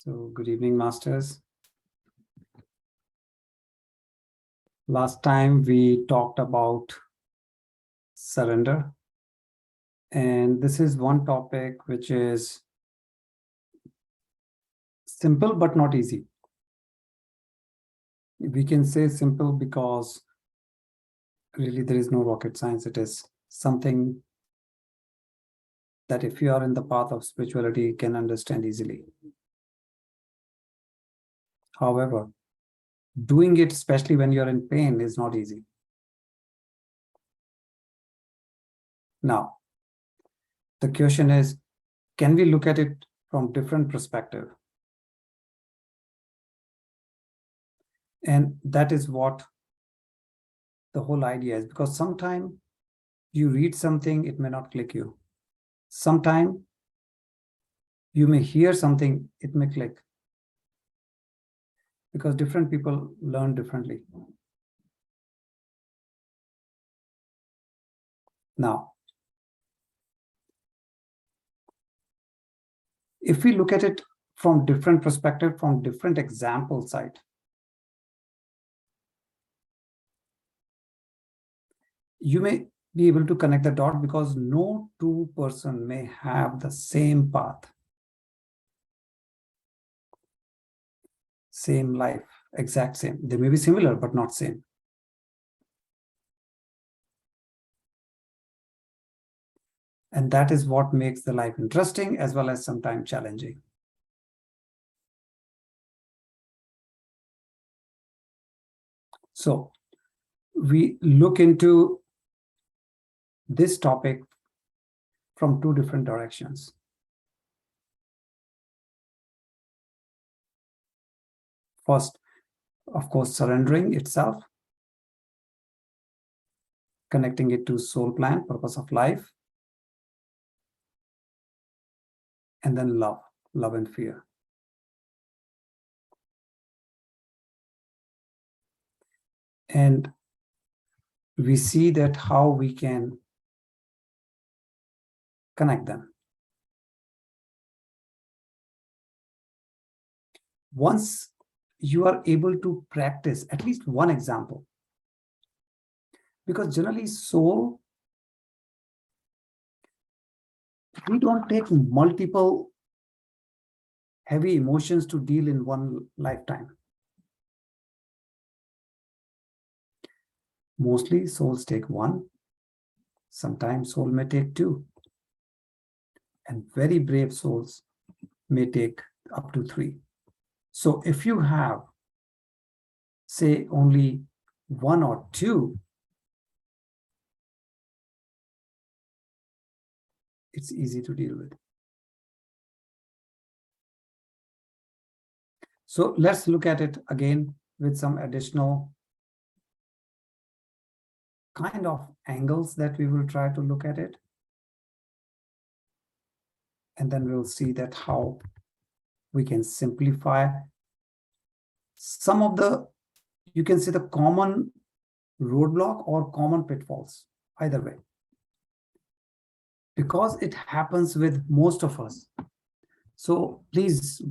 So good evening, masters. Last time we talked about surrender. And this is one topic which is simple but not easy. We can say simple because really there is no rocket science. It is something that if you are in the path of spirituality, you can understand easily. However, doing it, especially when you're in pain, is not easy. Now, the question is, can we look at it from different perspective? And that is what the whole idea is, because sometimes you read something, it may not click you. Sometimes you may hear something, it may click. Because different people learn differently. Now, if we look at it from different perspective, from different example side, you may be able to connect the dot, because no two person may have the same path, same life, exact same. They may be similar, but not same. And that is what makes the life interesting as well as sometimes challenging. So we look into this topic from two different directions. First, of course, surrendering itself, connecting it to soul plan, purpose of life, and then love and fear. And we see that how we can connect them. Once you are able to practice at least one example, because generally soul, we don't take multiple heavy emotions to deal in one lifetime. Mostly souls take one, sometimes soul may take two, and very brave souls may take up to three. So if you have, say, only one or two, it's easy to deal with. So let's look at it again with some additional kind of angles that we will try to look at it. And then we'll see that how we can simplify some of the, you can say, the common roadblock or common pitfalls, either way. Because it happens with most of us. So please,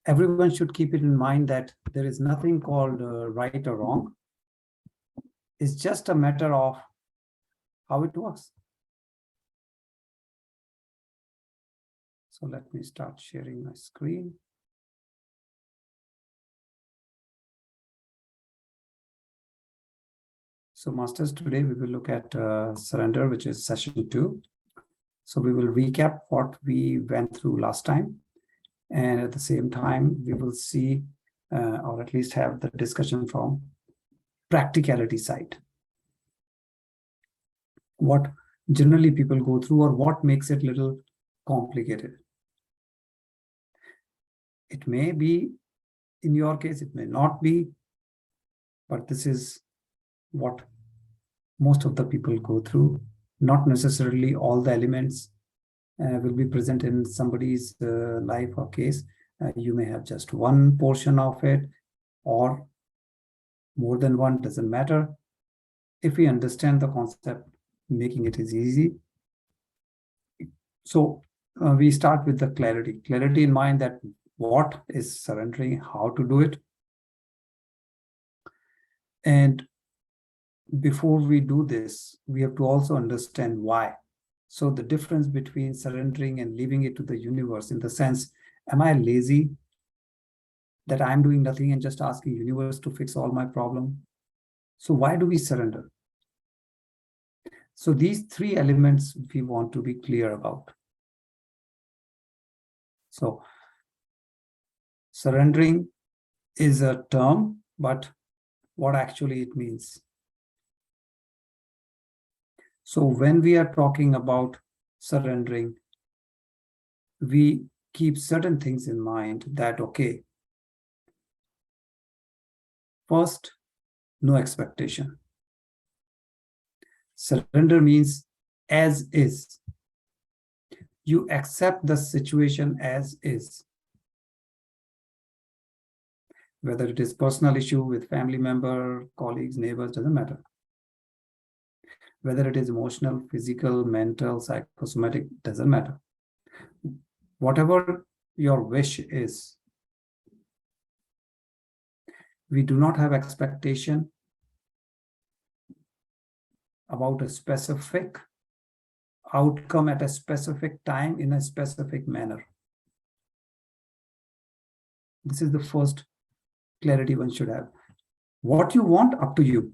everyone should keep it in mind that there is nothing called right or wrong. It's just a matter of how it works. So let me start sharing my screen. So masters, today we will look at surrender, which is session 2. So we will recap what we went through last time. And at the same time, we will see, or at least have the discussion from practicality side. What generally people go through, or what makes it a little complicated. It may be, in your case, it may not be, but this is what most of the people go through. Not necessarily all the elements will be present in somebody's life or case. You may have just one portion of it, or more than one, doesn't matter. If we understand the concept, making it is easy. So we start with the clarity in mind that what is surrendering, how to do it. And before we do this, we have to also understand why. So the difference between surrendering and leaving it to the universe, in the sense, am I lazy that I'm doing nothing and just asking universe to fix all my problem? So why do we surrender? So these three elements we want to be clear about. So surrendering is a term, but what actually it means. So when we are talking about surrendering, we keep certain things in mind that, okay, first, no expectation. Surrender means as is. You accept the situation as is. Whether it is personal issue with family member, colleagues, neighbors, doesn't matter. Whether it is emotional, physical, mental, psychosomatic, doesn't matter. Whatever your wish is, we do not have expectation about a specific outcome at a specific time in a specific manner. This is the first clarity one should have. What you want, up to you.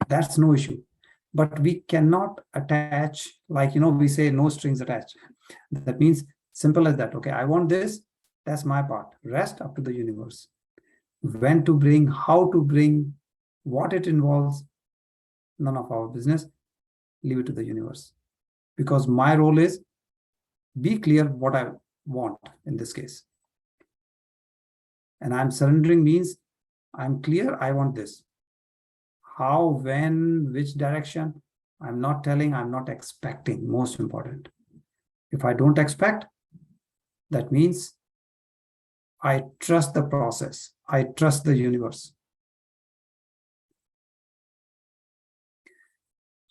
That's no issue. But we cannot attach, like, we say no strings attached. That means simple as that. Okay, I want this. That's my part. Rest up to the universe. When to bring, how to bring, what it involves, none of our business. Leave it to the universe. Because my role is be clear what I want in this case. And I'm surrendering means I'm clear, I want this. How, when, which direction, I'm not telling, I'm not expecting, most important. If I don't expect, that means I trust the process. I trust the universe.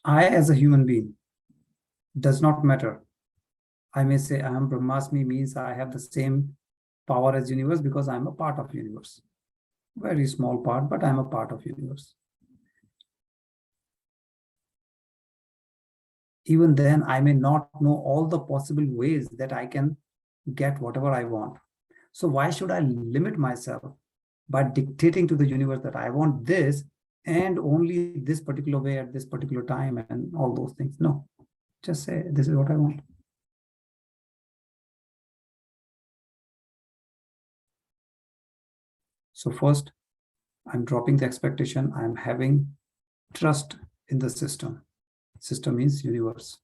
I, as a human being, does not matter. I may say I am Brahmasmi means I have the same power as universe because I'm a part of universe. Very small part, but I'm a part of universe. Even then, I may not know all the possible ways that I can get whatever I want. So why should I limit myself by dictating to the universe that I want this and only this particular way at this particular time and all those things? No, just say, this is what I want. So first, I'm dropping the expectation. I'm having trust in the system. System means universe.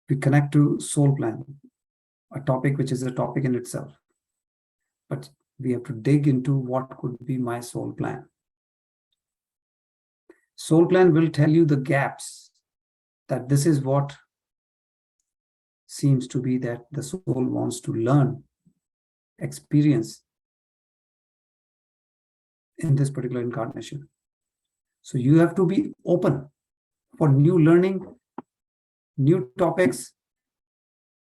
We connect to soul plan, a topic which is a topic in itself. But we have to dig into what could be my soul plan. Soul plan will tell you the gaps, that this is what seems to be that the soul wants to learn, experience in this particular incarnation. So you have to be open for new learning, new topics,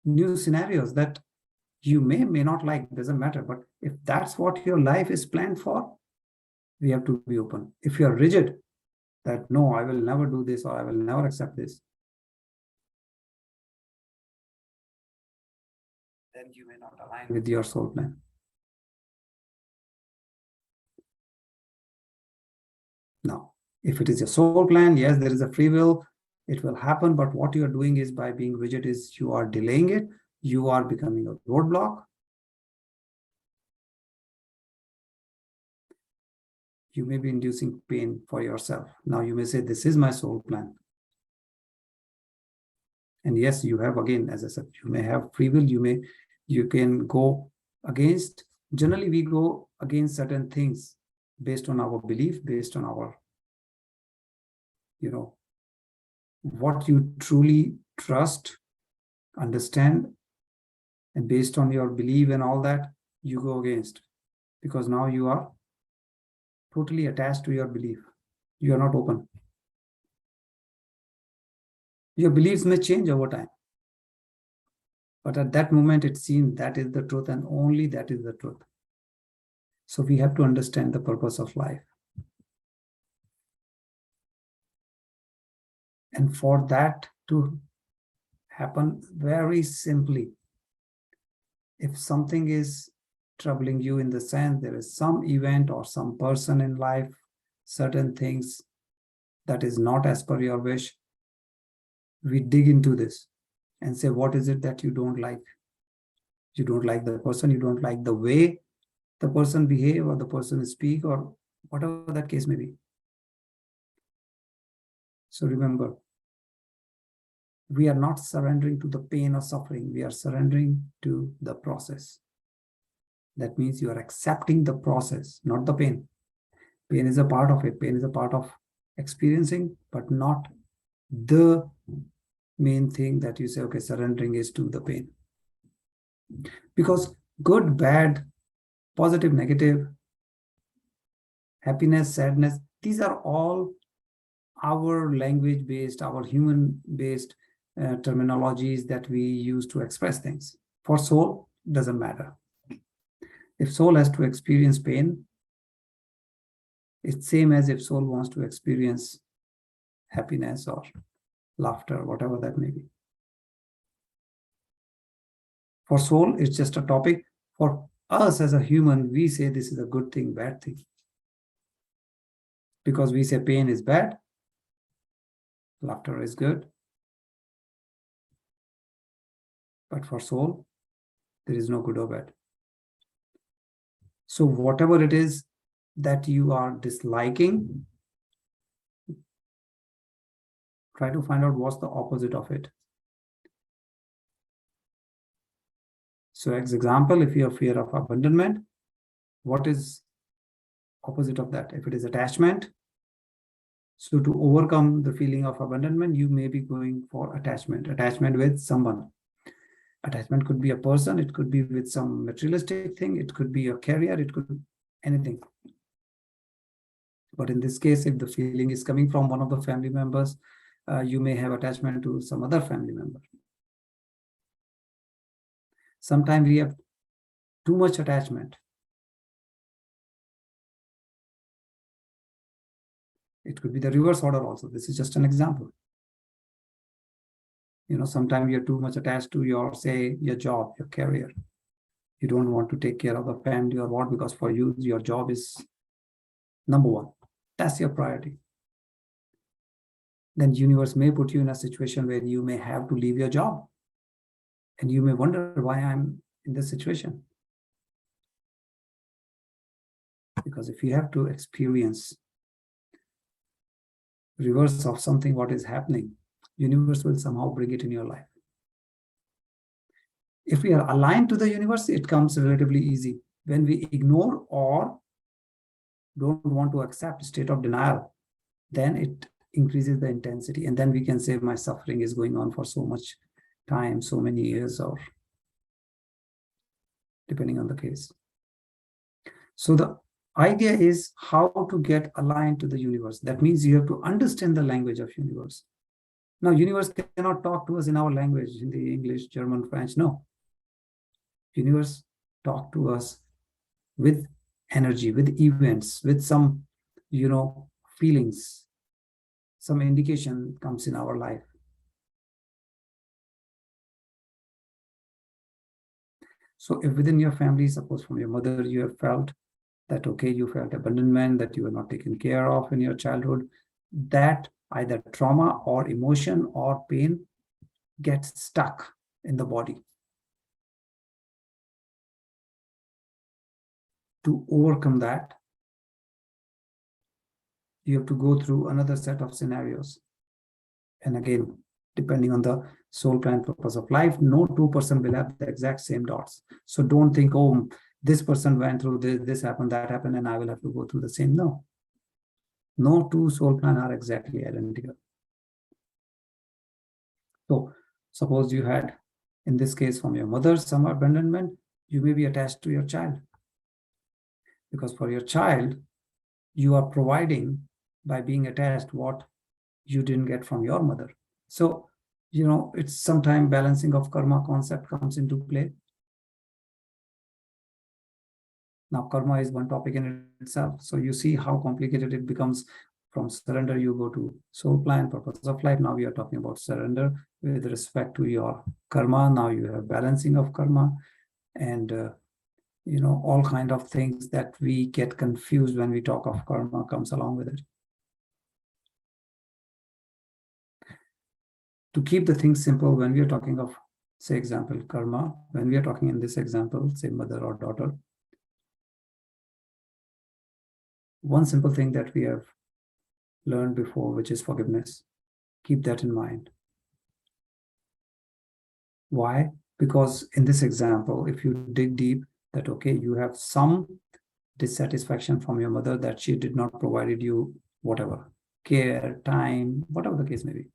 new scenarios that you may not like, doesn't matter. But if that's what your life is planned for, we have to be open. If you are rigid, that no, I will never do this or I will never accept this, then you may not align with your soul plan. Now, if it is your soul plan, yes, there is a free will, it will happen. But what you are doing is, by being rigid, is you are delaying it. You are becoming a roadblock. You may be inducing pain for yourself. Now you may say, this is my soul plan. And yes, you have, again, as I said, you may have free will. You can go against. Generally, we go against certain things based on our belief, based on our, what you truly trust, understand, and based on your belief and all that, you go against, because now you are totally attached to your belief. You are not open. Your beliefs may change over time. But at that moment, it seemed that is the truth and only that is the truth. So we have to understand the purpose of life. And for that to happen very simply, if something is troubling you in the sense there is some event or some person in life, certain things that is not as per your wish, we dig into this and say, what is it that you don't like? You don't like the person, you don't like the way the person behave or the person speak or whatever that case may be. So remember, we are not surrendering to the pain or suffering. We are surrendering to the process. That means you are accepting the process, not the pain. Pain is a part of it. Pain is a part of experiencing, but not the main thing that you say, okay, surrendering is to the pain. Because good, bad, positive, negative, happiness, sadness, these are all our language-based, our human-based terminologies that we use to express things. For soul, doesn't matter. If soul has to experience pain, it's same as if soul wants to experience happiness or laughter, whatever that may be. For soul, it's just a topic. For us as a human, we say this is a good thing, bad thing. Because we say pain is bad, laughter is good. But for soul, there is no good or bad. So whatever it is that you are disliking, try to find out what's the opposite of it. So as example, if you have fear of abandonment, what is opposite of that? If it is attachment, so to overcome the feeling of abandonment, you may be going for attachment with someone. Attachment could be a person, it could be with some materialistic thing, it could be a career, it could be anything. But in this case, if the feeling is coming from one of the family members, you may have attachment to some other family member. Sometimes we have too much attachment. It could be the reverse order also. This is just an example. You know, sometimes you're too much attached to your, say, your job, your career. You don't want to take care of the family or what, because for you, your job is number one. That's your priority. Then universe may put you in a situation where you may have to leave your job. And you may wonder why I'm in this situation. Because if you have to experience reverse of something what is happening, universe will somehow bring it in your life. If we are aligned to the universe, it comes relatively easy. When we ignore or don't want to accept state of denial, then it increases the intensity. And then we can say my suffering is going on for so much time, so many years, or depending on the case. So the idea is how to get aligned to the universe. That means you have to understand the language of universe. Now, universe cannot talk to us in our language, Hindi, English, German, French. No. Universe talk to us with energy, with events, with some, feelings, some indication comes in our life. So if within your family, suppose from your mother, you have felt that, okay, you felt abandonment, that you were not taken care of in your childhood, that either trauma or emotion or pain gets stuck in the body. To overcome that, you have to go through another set of scenarios. And again, depending on the soul plan purpose of life, no two person will have the exact same dots. So don't think, oh, this person went through this happened, that happened, and I will have to go through the same. No. No two soul plan are exactly identical. So suppose you had, in this case, from your mother, some abandonment, you may be attached to your child. Because for your child, you are providing by being attached what you didn't get from your mother. So It's sometime balancing of karma concept comes into play. Now, karma is one topic in itself. So you see how complicated it becomes. From surrender, you go to soul plan, purpose of life. Now we are talking about surrender with respect to your karma. Now you have balancing of karma and, all kind of things that we get confused when we talk of karma comes along with it. To keep the things simple, when we are talking of, say, example, karma, when we are talking in this example, say mother or daughter, one simple thing that we have learned before, which is forgiveness. Keep that in mind. Why? Because in this example, if you dig deep, that okay, you have some dissatisfaction from your mother that she did not provided you whatever, care, time, whatever the case may be.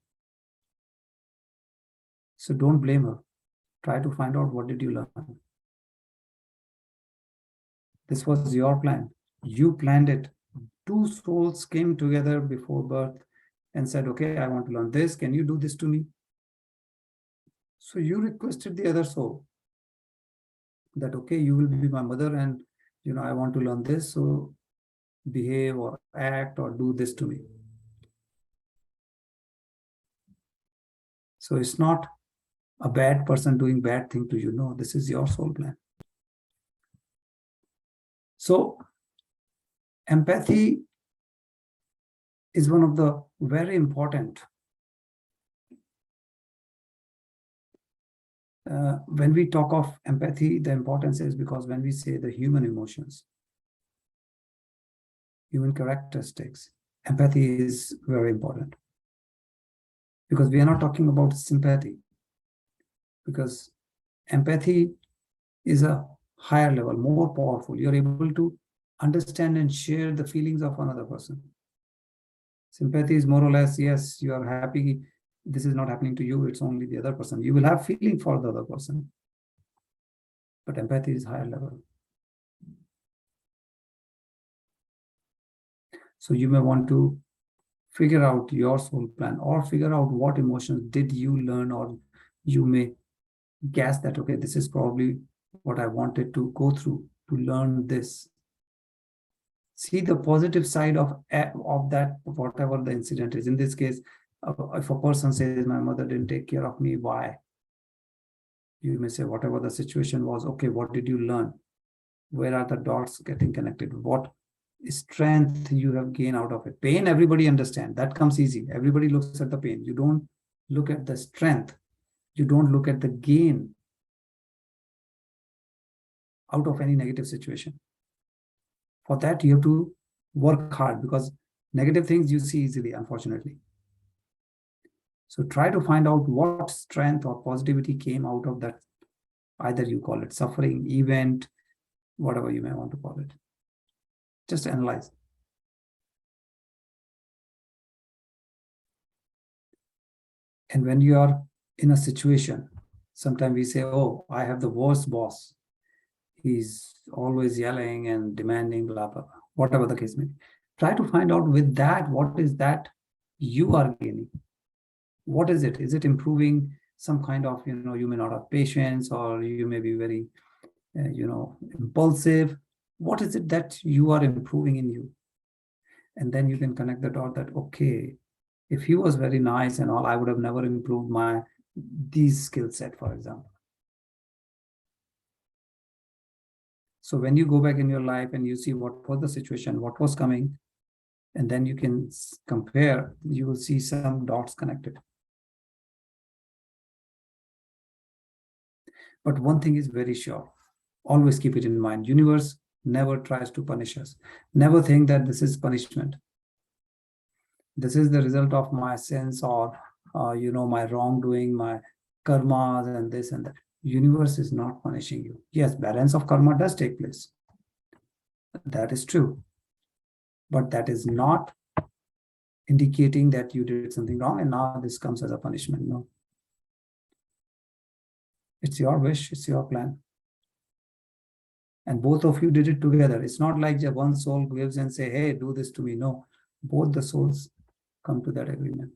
So don't blame her. Try to find out what did you learn. This was your plan. You planned it. Two souls came together before birth and said, okay, I want to learn this. Can you do this to me? So you requested the other soul that, okay, you will be my mother and, I want to learn this. So behave or act or do this to me. So it's not a bad person doing bad thing to you. No, this is your soul plan. So empathy is one of the very important when we talk of empathy, the importance is because when we say the human emotions, human characteristics, empathy is very important. Because we are not talking about sympathy. Because empathy is a higher level, more powerful. You're able to understand and share the feelings of another person. Sympathy is more or less, yes, you are happy. This is not happening to you. It's only the other person. You will have feeling for the other person. But empathy is higher level. So you may want to figure out your soul plan or figure out what emotions did you learn, or you may guess that, okay, this is probably what I wanted to go through to learn this. See the positive side of that, whatever the incident is. In this case, if a person says, my mother didn't take care of me, why? You may say, whatever the situation was, okay, what did you learn? Where are the dots getting connected? What strength you have gained out of it? Pain, everybody understands. That comes easy. Everybody looks at the pain. You don't look at the strength. You don't look at the gain out of any negative situation. For that, you have to work hard because negative things you see easily, unfortunately. So try to find out what strength or positivity came out of that. Either you call it suffering, event, whatever you may want to call it. Just analyze. And when you are in a situation, sometimes we say, oh, I have the worst boss. He's always yelling and demanding, blah, blah, blah, whatever the case may be. Try to find out with that, what is that you are gaining? What is it? Is it improving some kind of, you may not have patience, or you may be very, impulsive. What is it that you are improving in you? And then you can connect the dot that, okay, if he was very nice and all, I would have never improved these skill set, for example. So when you go back in your life and you see what was the situation, what was coming, and then you can compare, you will see some dots connected. But one thing is very sure, always keep it in mind. Universe never tries to punish us. Never think that this is punishment. This is the result of my sins or, my wrongdoing, my karmas and this and that. Universe is not punishing you. Yes, balance of karma does take place. That is true. But that is not indicating that you did something wrong and now this comes as a punishment. No. It's your wish, it's your plan. And both of you did it together. It's not like one soul gives and say, hey, do this to me. No, both the souls come to that agreement.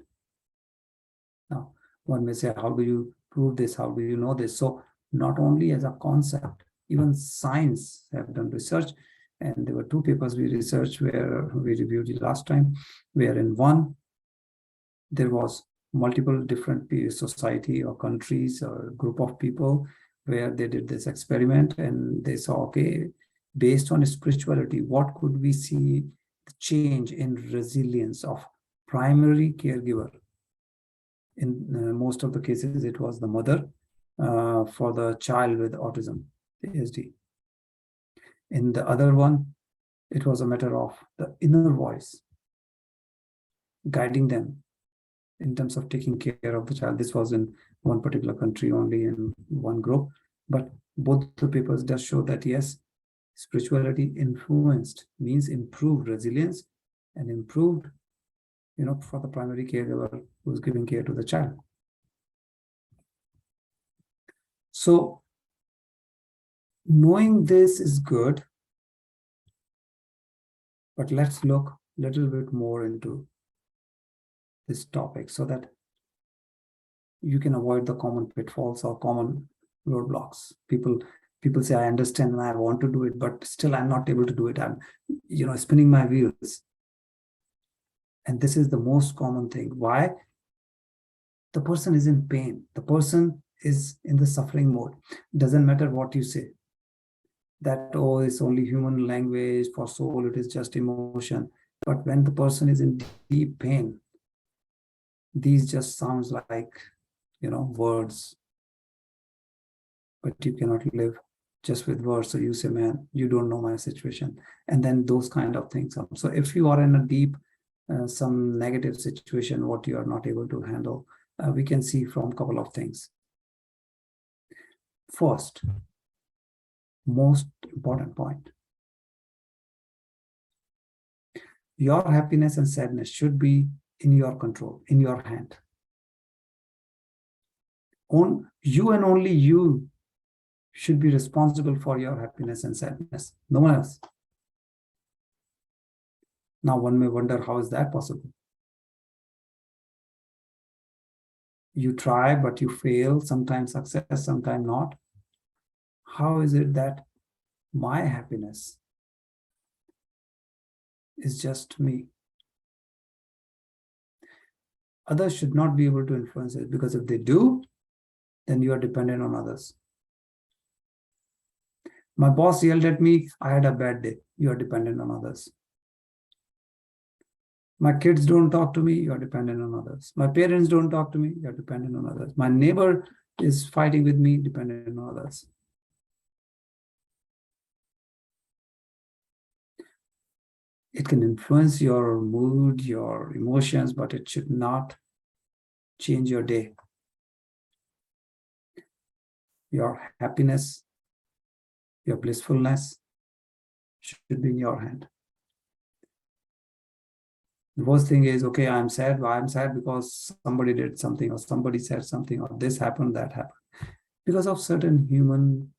Now, One may say, how do you prove this? How do you know this? So not only as a concept, even science have done research. And there were two papers we researched where we reviewed it last time, where in one, there was multiple different society or countries or group of people where they did this experiment and they saw, okay, based on spirituality, what could we see the change in resilience of primary caregiver? In most of the cases, it was the mother for the child with autism, ASD. In the other one, it was a matter of the inner voice guiding them in terms of taking care of the child. This was in one particular country only in one group, but both the papers does show that yes, spirituality influenced means improved resilience and improved, for the primary caregiver who's giving care to the child. So knowing this is good, but let's look a little bit more into this topic so that you can avoid the common pitfalls or common roadblocks. People say, I understand and I want to do it, but still I'm not able to do it. I'm, spinning my wheels. And this is the most common thing. Why? The person is in pain. The person is in the suffering mode. Doesn't matter what you say. That, oh, it's only human language, for soul, it is just emotion. But when the person is in deep pain, these just sounds like, words. But you cannot live just with words. So you say, man, you don't know my situation. And then those kind of things. So if you are in a deep, some negative situation, what you are not able to handle, we can see from a couple of things. First, most important point. Your happiness and sadness should be in your control, in your hand. You and only you should be responsible for your happiness and sadness. No one else. Now one may wonder, how is that possible? You try, but you fail, sometimes success, sometimes not. How is it that my happiness is just me? Others should not be able to influence it, because if they do, then you are dependent on others. My boss yelled at me, I had a bad day. You are dependent on others. My kids don't talk to me, you are dependent on others. My parents don't talk to me, you are dependent on others. My neighbor is fighting with me, dependent on others. It can influence your mood, your emotions, but it should not change your day. Your happiness, your blissfulness should be in your hand. The worst thing is, okay, I'm sad. Why I'm sad? Because somebody did something, or somebody said something, or this happened, that happened. Because of certain human,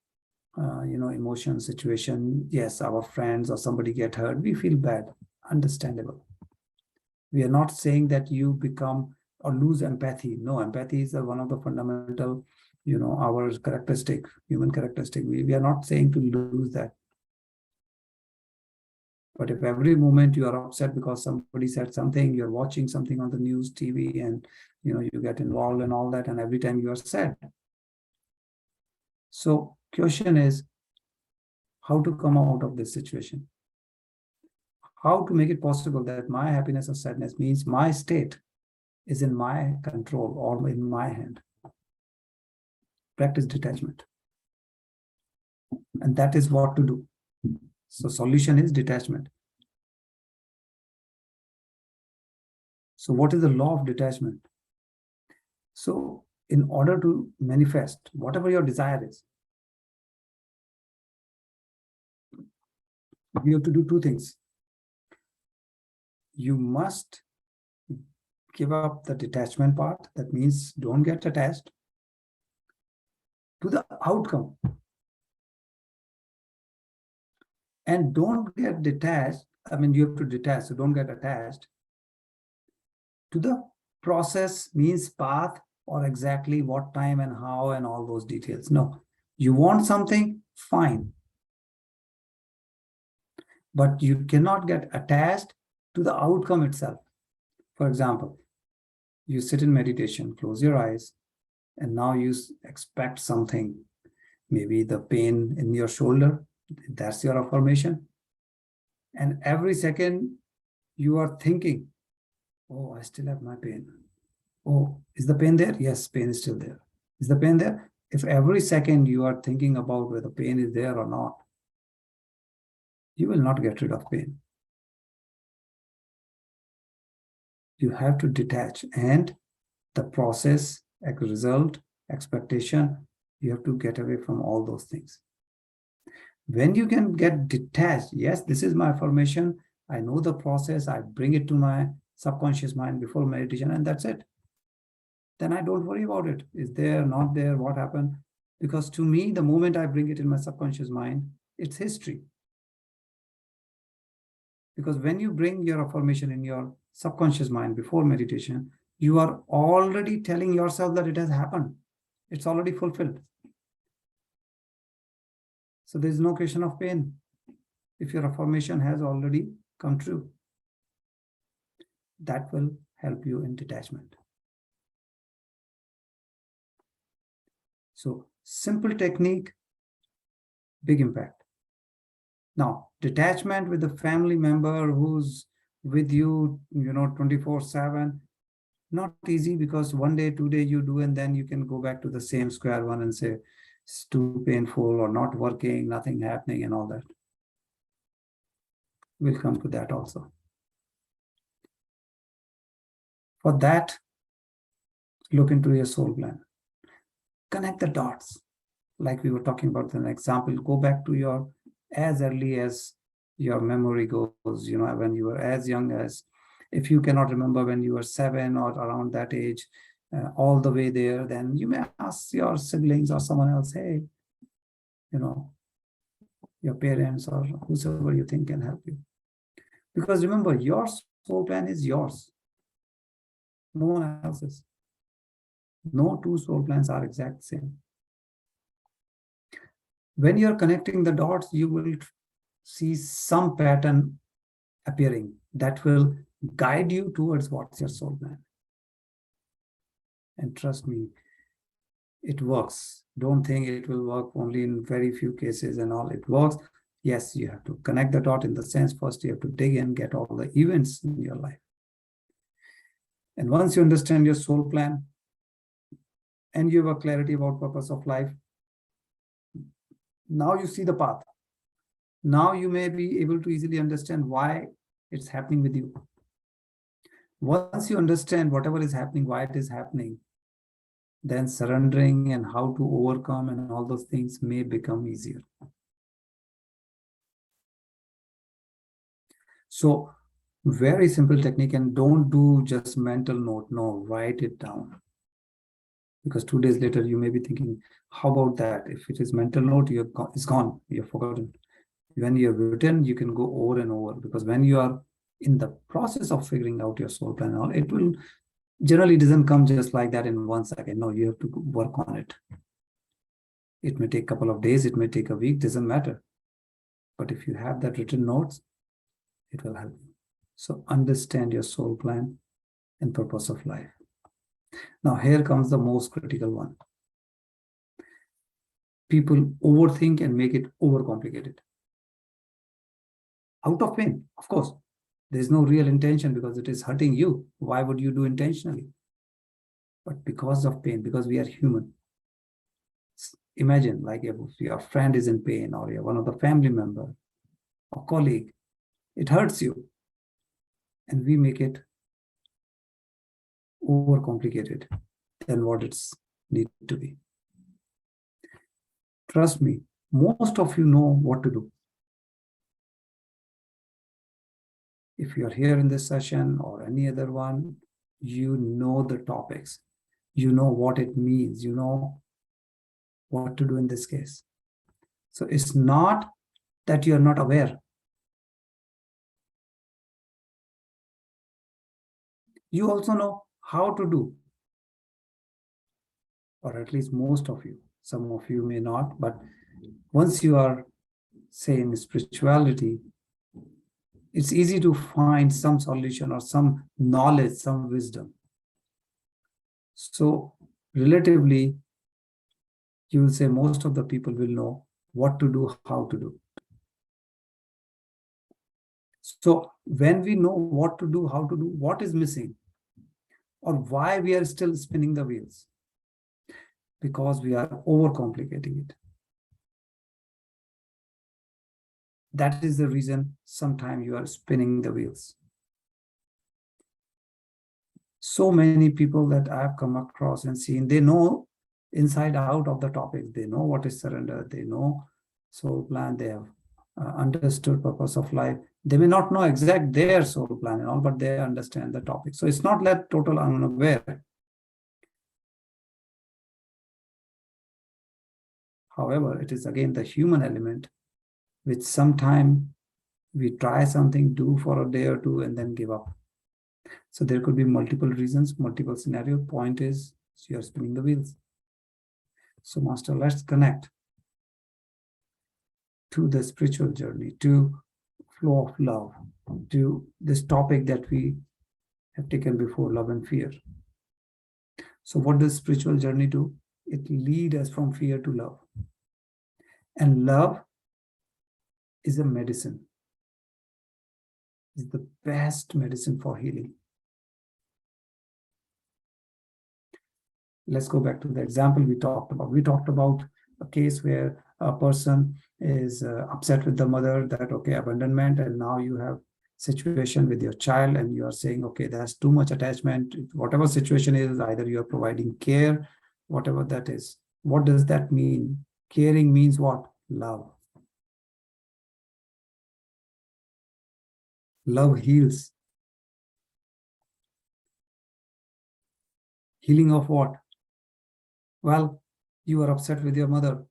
emotion, situation. Yes, our friends or somebody get hurt. We feel bad. Understandable. We are not saying that you become or lose empathy. No, empathy is one of the fundamental, our characteristic, human characteristic. We are not saying to lose that. But if every moment you are upset because somebody said something, you're watching something on the news, TV, and you get involved in all that, and every time you are sad. So question is, how to come out of this situation? How to make it possible that my happiness or sadness means my state is in my control or in my hand? Practice detachment. And that is what to do. So solution is detachment. So what is the law of detachment? So in order to manifest whatever your desire is, you have to do two things. You must give up the detachment part. That means don't get attached to the outcome. And don't get detached. I mean, you have to detach, so don't get attached to the process, means path, or exactly what time and how and all those details. No, you want something, fine. But you cannot get attached to the outcome itself. For example, you sit in meditation, close your eyes, and now you expect something. Maybe the pain in your shoulder, that's your affirmation. And every second you are thinking, oh, I still have my pain. Oh, is the pain there? Yes, pain is still there. Is the pain there? If every second you are thinking about whether pain is there or not, you will not get rid of pain. You have to detach, and the process, result, expectation, you have to get away from all those things. When you can get detached, yes, this is my affirmation, I know the process, I bring it to my subconscious mind before meditation, and that's it. Then I don't worry about it. Is there, not there, what happened? Because to me, the moment I bring it in my subconscious mind, it's history. Because when you bring your affirmation in your subconscious mind before meditation, you are already telling yourself that it has happened. It's already fulfilled. So there is no question of pain if your affirmation has already come true. That will help you in detachment. So simple technique, big impact. Now, detachment with a family member who's with you, 24/7, not easy, because one day, 2 day you do, and then you can go back to the same square one and say, it's too painful or not working, nothing happening and all that. We'll come to that also. For that, look into your soul plan. Connect the dots. Like we were talking about an example, go back to your, as early as your memory goes, when you were as young as, if you cannot remember when you were 7 or around that age, all the way there, then you may ask your siblings or someone else, hey, your parents or whosoever you think can help you. Because remember, your soul plan is yours, no one else's. No two soul plans are exact same. When you're connecting the dots, you will see some pattern appearing that will guide you towards what's your soul plan. And trust me, it works. Don't think it will work only in very few cases and all. It works. Yes, you have to connect the dot in the sense, first you have to dig in, get all the events in your life. And once you understand your soul plan and you have a clarity about purpose of life, now you see the path. Now you may be able to easily understand why it's happening with you. Once you understand whatever is happening, why it is happening, then surrendering and how to overcome and all those things may become easier. So very simple technique, and don't do just mental note. No, write it down. Because 2 days later, you may be thinking, how about that? If it is mental note, it's gone, you've forgotten. When you've written, you can go over and over, because when you are in the process of figuring out your soul plan, it will generally doesn't come just like that in 1 second. No, you have to work on it. It may take a couple of days, it may take a week, doesn't matter. But if you have that written notes, it will help you. So understand your soul plan and purpose of life. Now here comes the most critical one. People overthink and make it overcomplicated. Out of pain, of course. There's no real intention because it is hurting you. Why would you do intentionally? But because of pain, because we are human. Imagine, like, if your friend is in pain, or you're one of the family member or colleague, it hurts you. And we make it overcomplicated than what it's need to be. Trust me, most of you know what to do. If you're here in this session or any other one, you know the topics. You know what it means. You know what to do in this case. So it's not that you're not aware. You also know how to do. or at least most of you. Some of you may not, but once you are, say, in spirituality, it's easy to find some solution or some knowledge, some wisdom. So relatively, you will say most of the people will know what to do, how to do. So when we know what to do, how to do, what is missing, or why we are still spinning the wheels? Because we are overcomplicating it. That is the reason sometimes you are spinning the wheels. So many people that I have come across and seen, they know inside out of the topics. They know what is surrender. They know soul plan. They have understood purpose of life. They may not know exact their soul plan and all, but they understand the topic. So it's not that total unaware. However, it is again the human element, which sometimes we try something, do for a day or two, and then give up. So there could be multiple reasons, multiple scenarios. Point is, you're spinning the wheels. So Master, let's connect to the spiritual journey, to flow of love, to this topic that we have taken before, love and fear. So what does spiritual journey do? It leads us from fear to love. And love is a medicine. It's the best medicine for healing. Let's go back to the example we talked about. We talked about a case where a person is upset with the mother that, okay, abandonment, and now you have situation with your child and you are saying, okay, there's too much attachment. Whatever situation is, either you are providing care, whatever that is. What does that mean? Caring means what? Love. Love heals. Healing of what? Well, you are upset with your mother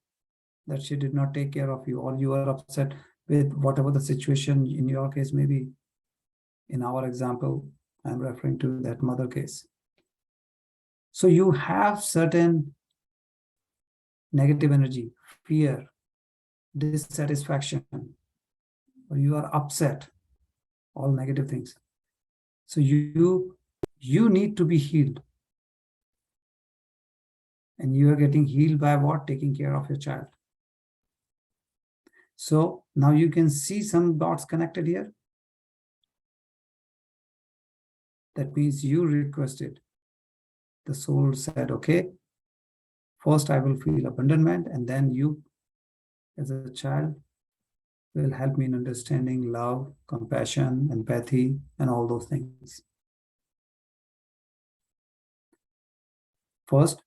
that she did not take care of you, or you are upset with whatever the situation in your case may be. In our example, I'm referring to that mother case. So you have certain negative energy, fear, dissatisfaction, or you are upset, all negative things. So you need to be healed. And you are getting healed by what? Taking care of your child. So now you can see some dots connected here. That means you requested. The soul said, okay, first I will feel abandonment, and then you, as a child, will help me in understanding love, compassion, empathy, and all those things. First,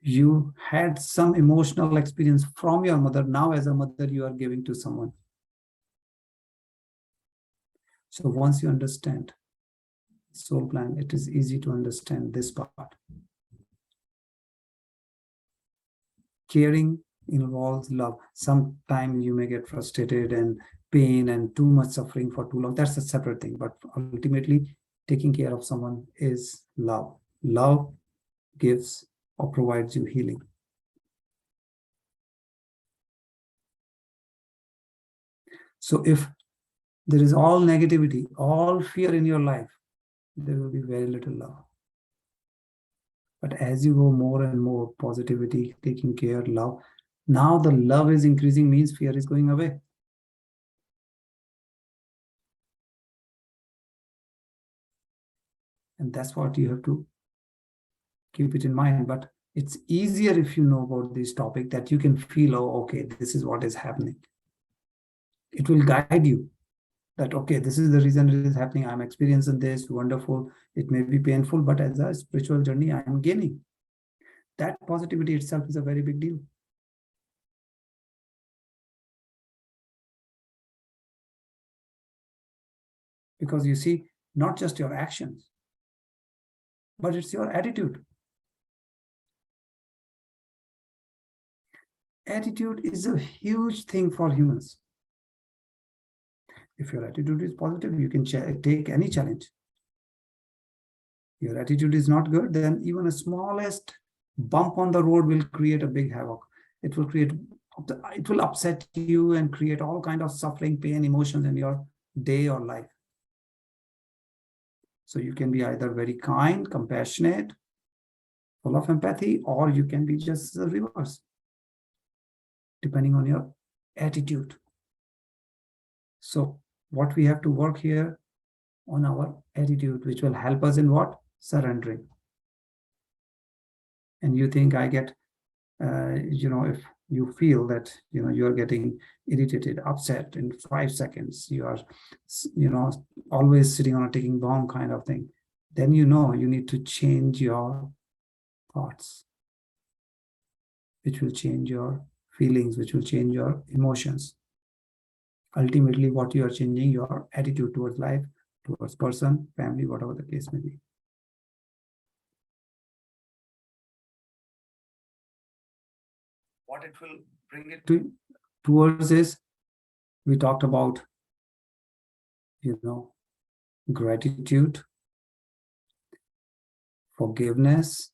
you had some emotional experience from your mother. Now, as a mother, you are giving to someone. So once you understand soul plan, it is easy to understand this part. Caring involves love. Sometimes you may get frustrated and pain and too much suffering for too long. That's a separate thing. But ultimately, taking care of someone is love. Love gives or provides you healing. So if there is all negativity, all fear in your life, there will be very little love. But as you go more and more positivity, taking care, love, now the love is increasing, means fear is going away. And that's what you have to keep it in mind. But it's easier if you know about this topic, that you can feel, oh, okay, this is what is happening. It will guide you that, okay, this is the reason it is happening. I'm experiencing this, wonderful. It may be painful, but as a spiritual journey, I am gaining. That positivity itself is a very big deal. Because you see, not just your actions, but it's your attitude. Attitude is a huge thing for humans. If your attitude is positive, you can take any challenge. Your attitude is not good, then even a smallest bump on the road will create a big havoc. It will upset you and create all kind of suffering, pain, emotions in your day or life. So you can be either very kind, compassionate, full of empathy, or you can be just the reverse, depending on your attitude. So what we have to work here on our attitude, which will help us in what? Surrendering. And you think I get, if you feel that, you're getting irritated, upset in 5 seconds, you are, always sitting on a ticking bomb kind of thing, then you need to change your thoughts, which will change your feelings, which will change your emotions. Ultimately, what you are changing, your attitude towards life, towards person, family, whatever the case may be. What it will bring it towards is, we talked about, gratitude, forgiveness,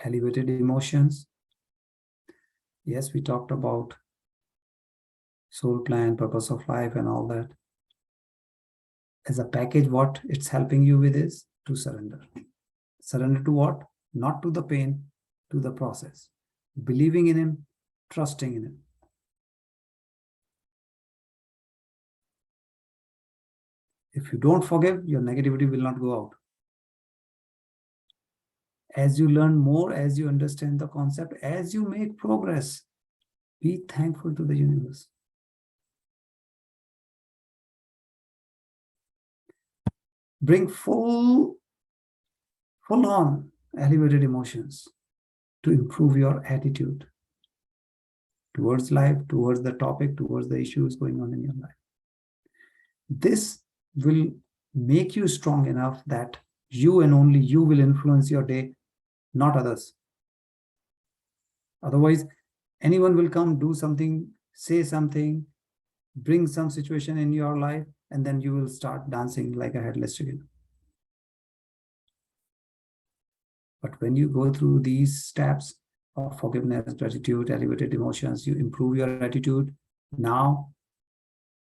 elevated emotions. Yes, we talked about soul plan, purpose of life, and all that. As a package, what it's helping you with is to surrender. Surrender to what? Not to the pain, to the process. Believing in him, trusting in him. If you don't forgive, your negativity will not go out. As you learn more, as you understand the concept, as you make progress, be thankful to the universe. Bring full on elevated emotions to improve your attitude towards life, towards the topic, towards the issues going on in your life. This will make you strong enough that you and only you will influence your day, not others. Otherwise, anyone will come, do something, say something, bring some situation in your life, and then you will start dancing like a headless chicken. But when you go through these steps of forgiveness, gratitude, elevated emotions, you improve your attitude. Now,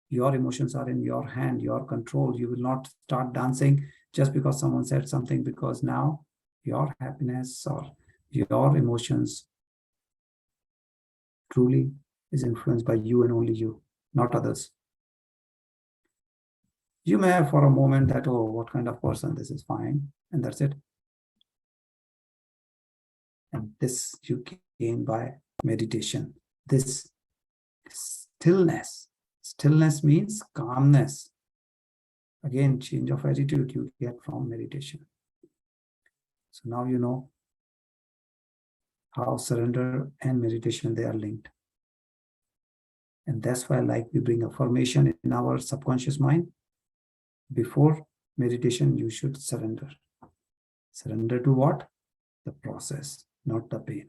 your emotions are in your hand, your control. You will not start dancing just because someone said something, because now your happiness or your emotions truly is influenced by you and only you, not others. You may have for a moment that, oh, what kind of person, this is fine, and that's it. And this you gain by meditation. This stillness. Stillness means calmness. Again, change of attitude you get from meditation. So now you know how surrender and meditation, they are linked. And that's why, like, we bring affirmation in our subconscious mind. Before meditation, you should surrender. Surrender to what? The process, not the pain.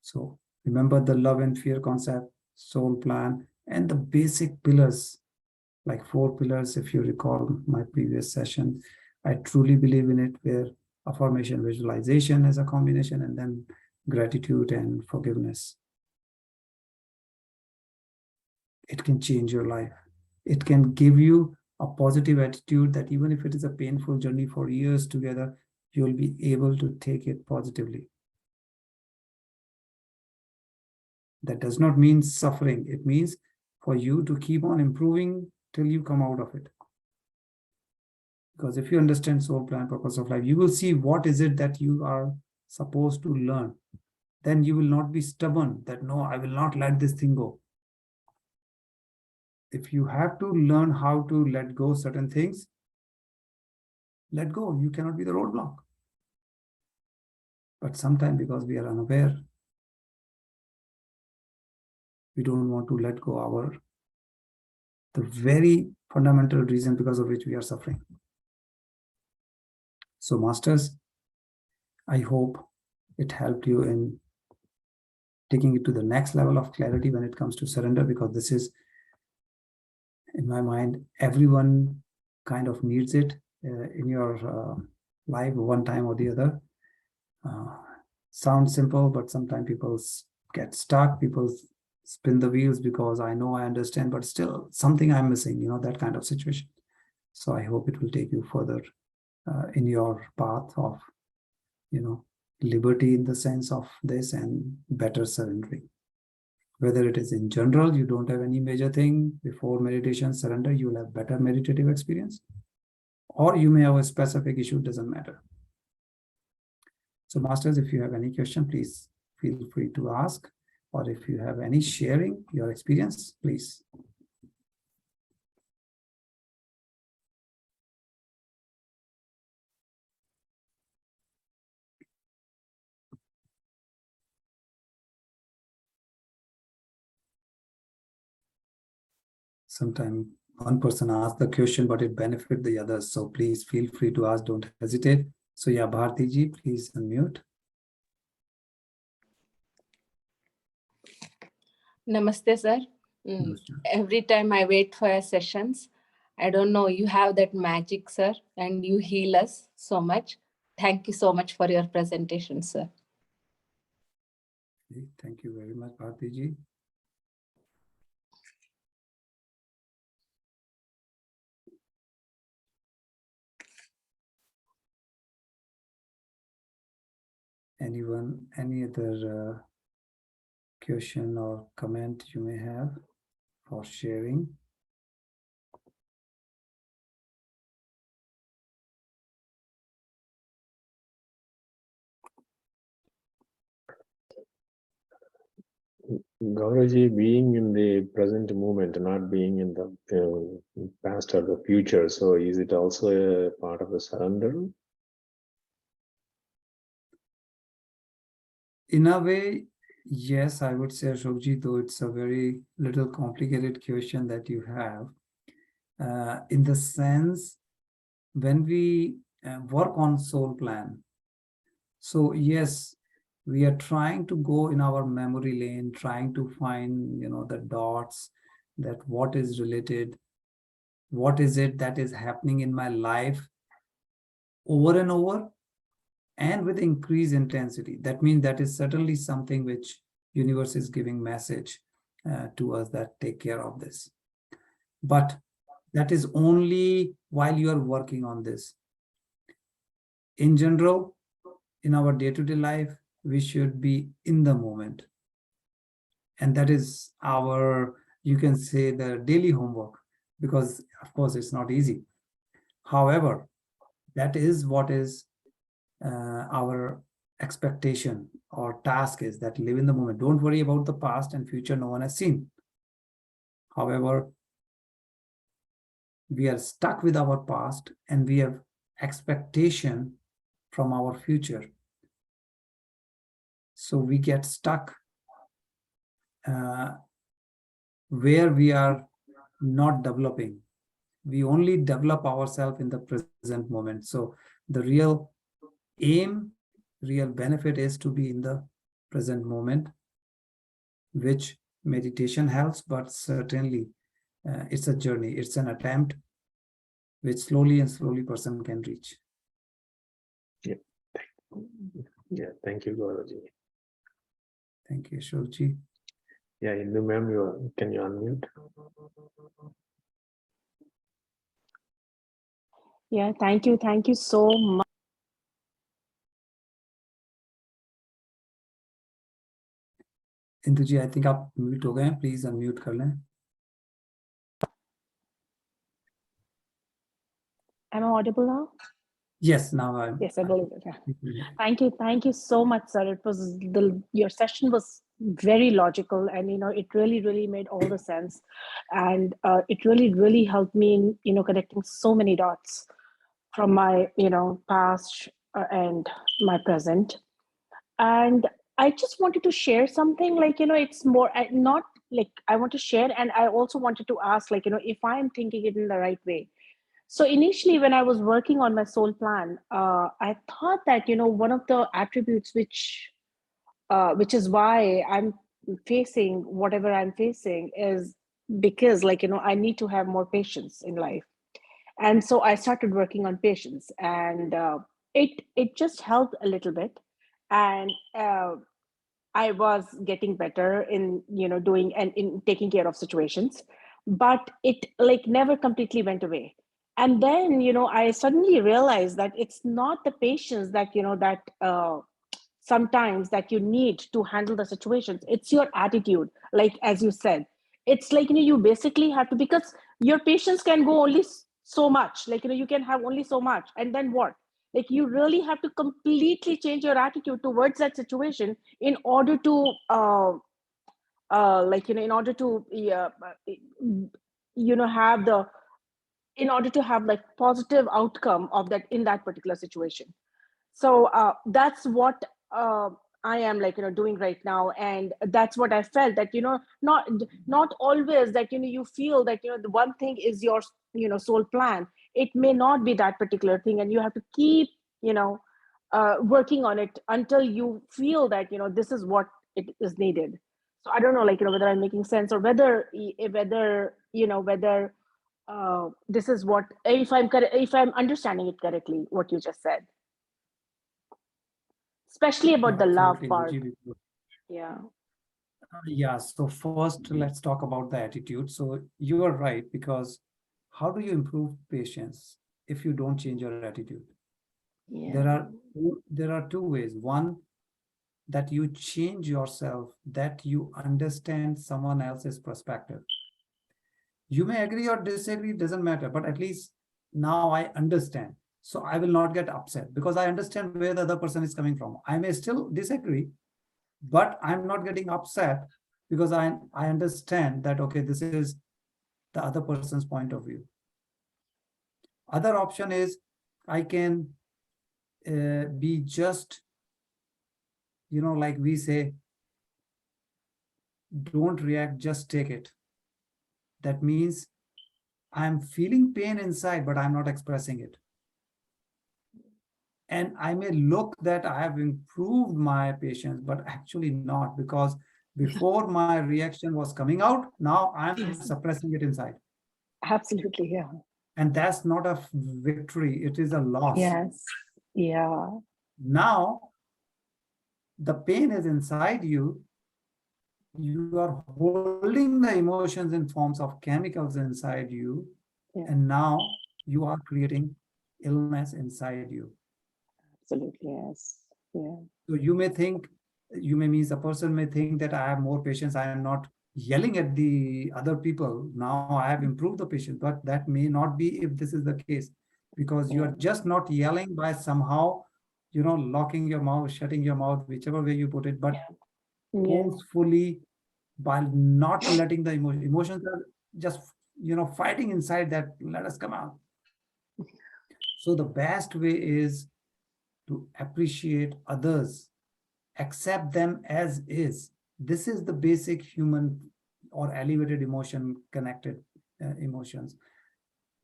So remember the love and fear concept, soul plan, and the basic pillars, like 4 pillars, if you recall my previous session. I truly believe in it, where affirmation, visualization as a combination, and then gratitude and forgiveness. It can change your life. It can give you a positive attitude that even if it is a painful journey for years together, you'll be able to take it positively. That does not mean suffering. It means for you to keep on improving till you come out of it. Because if you understand soul plan, purpose of life, you will see what is it that you are supposed to learn. Then you will not be stubborn that, no, I will not let this thing go. If you have to learn how to let go certain things, let go. You cannot be the roadblock. But sometimes, because we are unaware, we don't want to let go the very fundamental reason because of which we are suffering. So, masters, I hope it helped you in taking it to the next level of clarity when it comes to surrender, because this is, in my mind, everyone kind of needs it. in your life one time or the other. Sounds simple, but sometimes people get stuck. People spin the wheels because I know, I understand, but still something I'm missing, that kind of situation. So I hope it will take you further in your path of, liberty in the sense of this and better surrendering. Whether it is in general, you don't have any major thing before meditation, surrender, you will have better meditative experience. Or you may have a specific issue, doesn't matter. So masters, if you have any question, please feel free to ask. Or if you have any sharing your experience, please. Sometimes one person asks the question, but it benefits the others. So please feel free to ask, don't hesitate. So yeah, Bharti ji, please unmute. Namaste, sir. Every time I wait for your sessions, I don't know, you have that magic, sir, and you heal us so much. Thank you so much for your presentation, sir. Thank you very much, Bharti ji. Anyone, any other question or comment you may have for sharing? Gauraji, being in the present moment, not being in the past or the future, so is it also a part of the surrender? In a way, yes, I would say, Ashokji, though it's a very little complicated question that you have. In the sense, when we work on soul plan, so yes, we are trying to go in our memory lane, trying to find, the dots, that what is related, what is it that is happening in my life over and over, and with increased intensity. That means that is certainly something which universe is giving message to us that take care of this. But that is only while you are working on this. In general, in our day-to-day life, we should be in the moment. And that is our, you can say, the daily homework, because of course it's not easy. However, that is what is our expectation or task is, that live in the moment. Don't worry about the past and future no one has seen. However, we are stuck with our past and we have expectation from our future. So we get stuck where we are not developing. We only develop ourselves in the present moment. So the real aim, real benefit is to be in the present moment, which meditation helps, but certainly it's a journey, it's an attempt which slowly and slowly person can reach. Yeah, thank you, Gauraji. Thank you, Ashokji. Yeah, Indu ma'am, can you unmute? Yeah, thank you so much. Indu ji, I think आप mute हो गए हैं, please unmute कर लें. Am I audible now? Yes, now I'm. Yes, I believe it. Yeah. Thank you so much, sir. It was your session was very logical, and it really made all the sense, and it really helped me in connecting so many dots from my past and my present. And I just wanted to share something, like it's more not like I want to share, and I also wanted to ask, like if I am thinking it in the right way. So initially, when I was working on my soul plan, I thought that one of the attributes which is why I'm facing whatever I'm facing is because, like I need to have more patience in life. And so I started working on patience, and it just helped a little bit. And I was getting better in, doing and in taking care of situations, but it like never completely went away. And then, I suddenly realized that it's not the patience that, sometimes that you need to handle the situations. It's your attitude. Like, as you said, it's like, you basically have to, because your patience can go only so much. Like, you can have only so much. And then what? Like, you really have to completely change your attitude towards that situation in order to in order to have the in order to have like positive outcome of that in that particular situation. So that's what I am like, doing right now. And that's what I felt, that not always that you feel that the one thing is your sole plan. It may not be that particular thing, and you have to keep working on it until you feel that this is what it is needed. So I don't know, like, whether I'm making sense, or whether this is what, if I'm understanding it correctly, what you just said, especially about the love Absolutely, part. Ruchi. Yeah. Yeah, so first let's talk about the attitude. So you are right, because how do you improve patience if you don't change your attitude? Yeah. There are two ways. One, that you change yourself, that you understand someone else's perspective. You may agree or disagree, doesn't matter, but at least now I understand. So I will not get upset because I understand where the other person is coming from. I may still disagree, but I'm not getting upset because I understand that, okay, this is the other person's point of view. Other option is I can be just, like we say, don't react, just take it. That means I'm feeling pain inside, but I'm not expressing it. And I may look that I have improved my patience, but actually not, because before my reaction was coming out, now I'm suppressing it inside. Absolutely. Yeah. And that's not a victory, it is a loss. Yes. Yeah. Now, the pain is inside you. You are holding the emotions in forms of chemicals inside you. Yeah. And now you are creating illness inside you. Absolutely. Yes. Yeah. So you may means a person may think that I have more patience. I am not yelling at the other people. Now I have improved the patience, but that may not be if this is the case, because you are just not yelling by somehow, locking your mouth, shutting your mouth, whichever way you put it, but forcefully, by not letting the emotions are just, fighting inside that, let us come out. So the best way is to appreciate others, accept them as is. This is the basic human or elevated emotion connected emotions.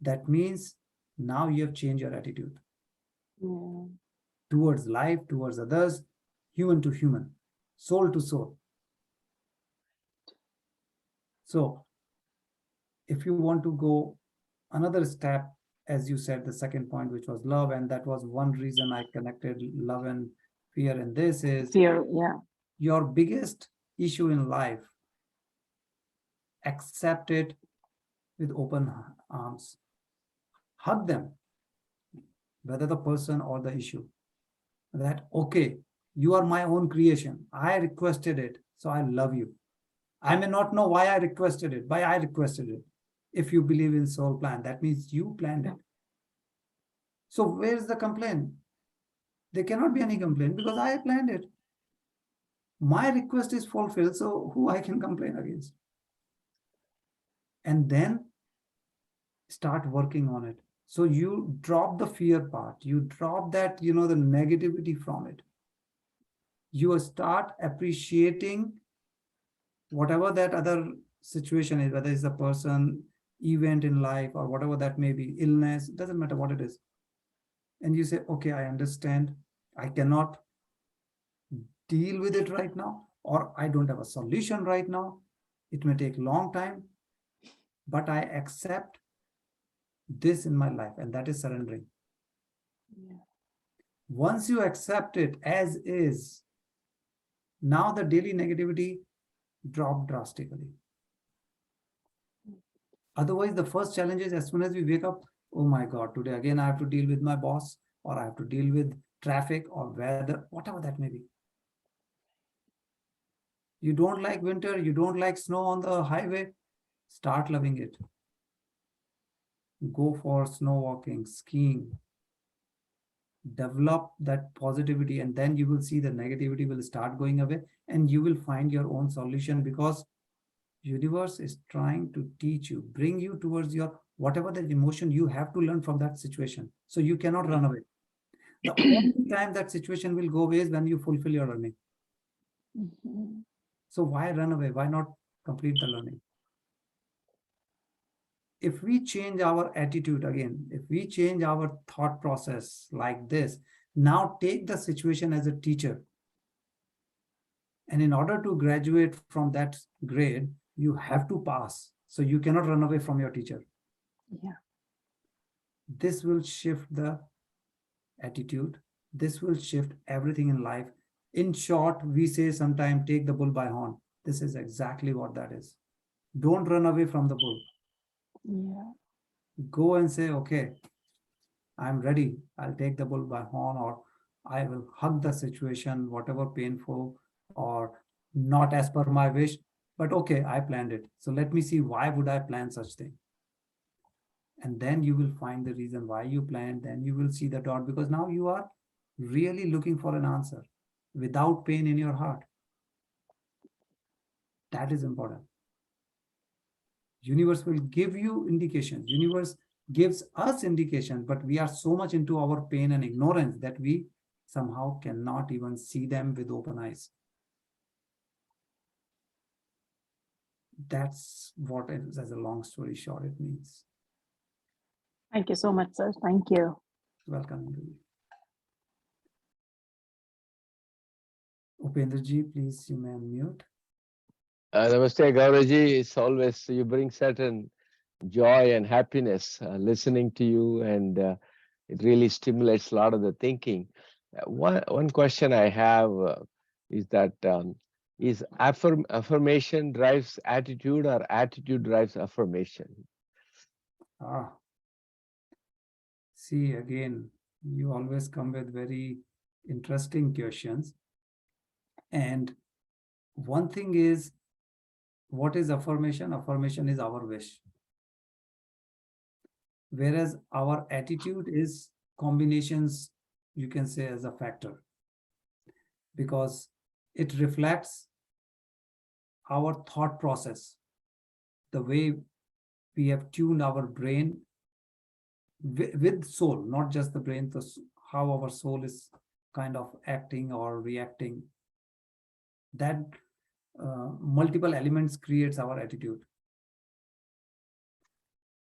That means now you have changed your attitude towards life, towards others, human to human, soul to soul. So if you want to go another step, as you said, the second point, which was love, and that was one reason I connected love and fear, and this is fear. Yeah. your biggest issue in life. Accept it with open arms. Hug them, whether the person or the issue. That, okay, you are my own creation. I requested it, so I love you. I may not know why I requested it, but I requested it. If you believe in soul plan, that means you planned it. So where's the complaint? There cannot be any complaint because I planned it. My request is fulfilled, so who I can complain against? And then start working on it. So you drop the fear part, you drop that, the negativity from it. You start appreciating whatever that other situation is, whether it's a person, event in life, or whatever that may be, illness, doesn't matter what it is. And you say, okay, I understand. I cannot deal with it right now, or I don't have a solution right now. It may take a long time, but I accept this in my life, and that is surrendering. Yeah. Once you accept it as is, now the daily negativity drop drastically. Otherwise, the first challenge is as soon as we wake up, oh my God, today again I have to deal with my boss, or I have to deal with traffic or weather, whatever that may be. You don't like winter, you don't like snow on the highway, start loving it. Go for snow walking, skiing. Develop that positivity, and then you will see the negativity will start going away, and you will find your own solution, because universe is trying to teach you, bring you towards your whatever the emotion you have to learn from that situation. So you cannot run away. The only time that situation will go away is when you fulfill your learning. Mhm. So why run away? Why not complete the learning? If we change our attitude again, if we change our thought process like this, now take the situation as a teacher. And in order to graduate from that grade, you have to pass. So you cannot run away from your teacher. Yeah. This will shift the attitude. This will shift everything in life. In short, we say sometimes take the bull by horn. This is exactly what that is. Don't run away from the bull. Yeah. Go and say, okay, I'm ready. I'll take the bull by horn, or I will hug the situation, whatever painful or not as per my wish. But okay, I planned it. So let me see, why would I plan such thing? And then you will find the reason why you planned. Then you will see the dot, because now you are really looking for an answer without pain in your heart. That is important. Universe will give you indications. Universe gives us indications, but we are so much into our pain and ignorance that we somehow cannot even see them with open eyes. That's what it is, as a long story short, it means. Thank you so much, sir. Thank you. Welcome. Upendraji, please, you may unmute. Namaste, Gauraji. It's always, you bring certain joy and happiness listening to you, and it really stimulates a lot of the thinking. One question I have is that is affirmation drives attitude, or attitude drives affirmation? See, again, you always come with very interesting questions. And one thing is, what is affirmation? Affirmation is our wish. Whereas our attitude is combinations, you can say, as a factor, because it reflects our thought process, the way we have tuned our brain with soul, not just the brain, so how our soul is kind of acting or reacting. That multiple elements creates our attitude.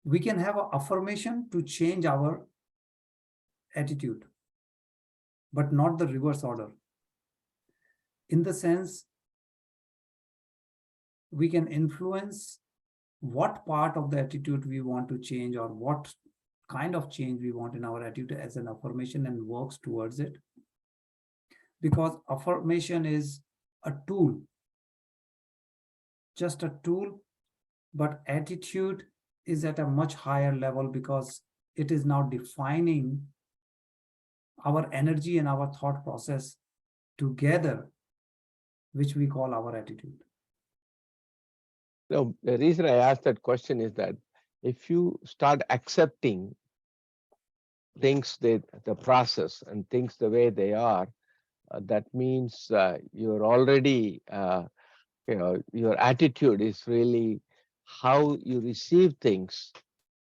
We can have an affirmation to change our attitude, but not the reverse order. In the sense, we can influence what part of the attitude we want to change, or what kind of change we want in our attitude as an affirmation, and works towards it. Because affirmation is a tool, just a tool, but attitude is at a much higher level, because it is now defining our energy and our thought process together, which we call our attitude. So the reason I asked that question is that if you start accepting things, the process and things the way they are, that means you're already, your attitude is really how you receive things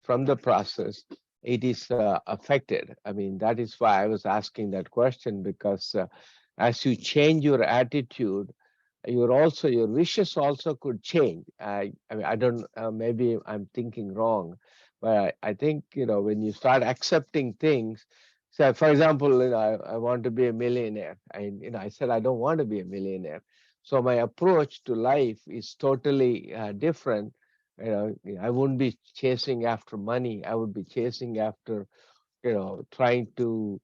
from the process. It is affected. I mean, that is why I was asking that question, because as you change your attitude, your wishes also could change. I mean, I don't, maybe I'm thinking wrong, but I think, when you start accepting things, so for example, I want to be a millionaire. I said, I don't want to be a millionaire. So my approach to life is totally different. I wouldn't be chasing after money. I would be chasing after, trying to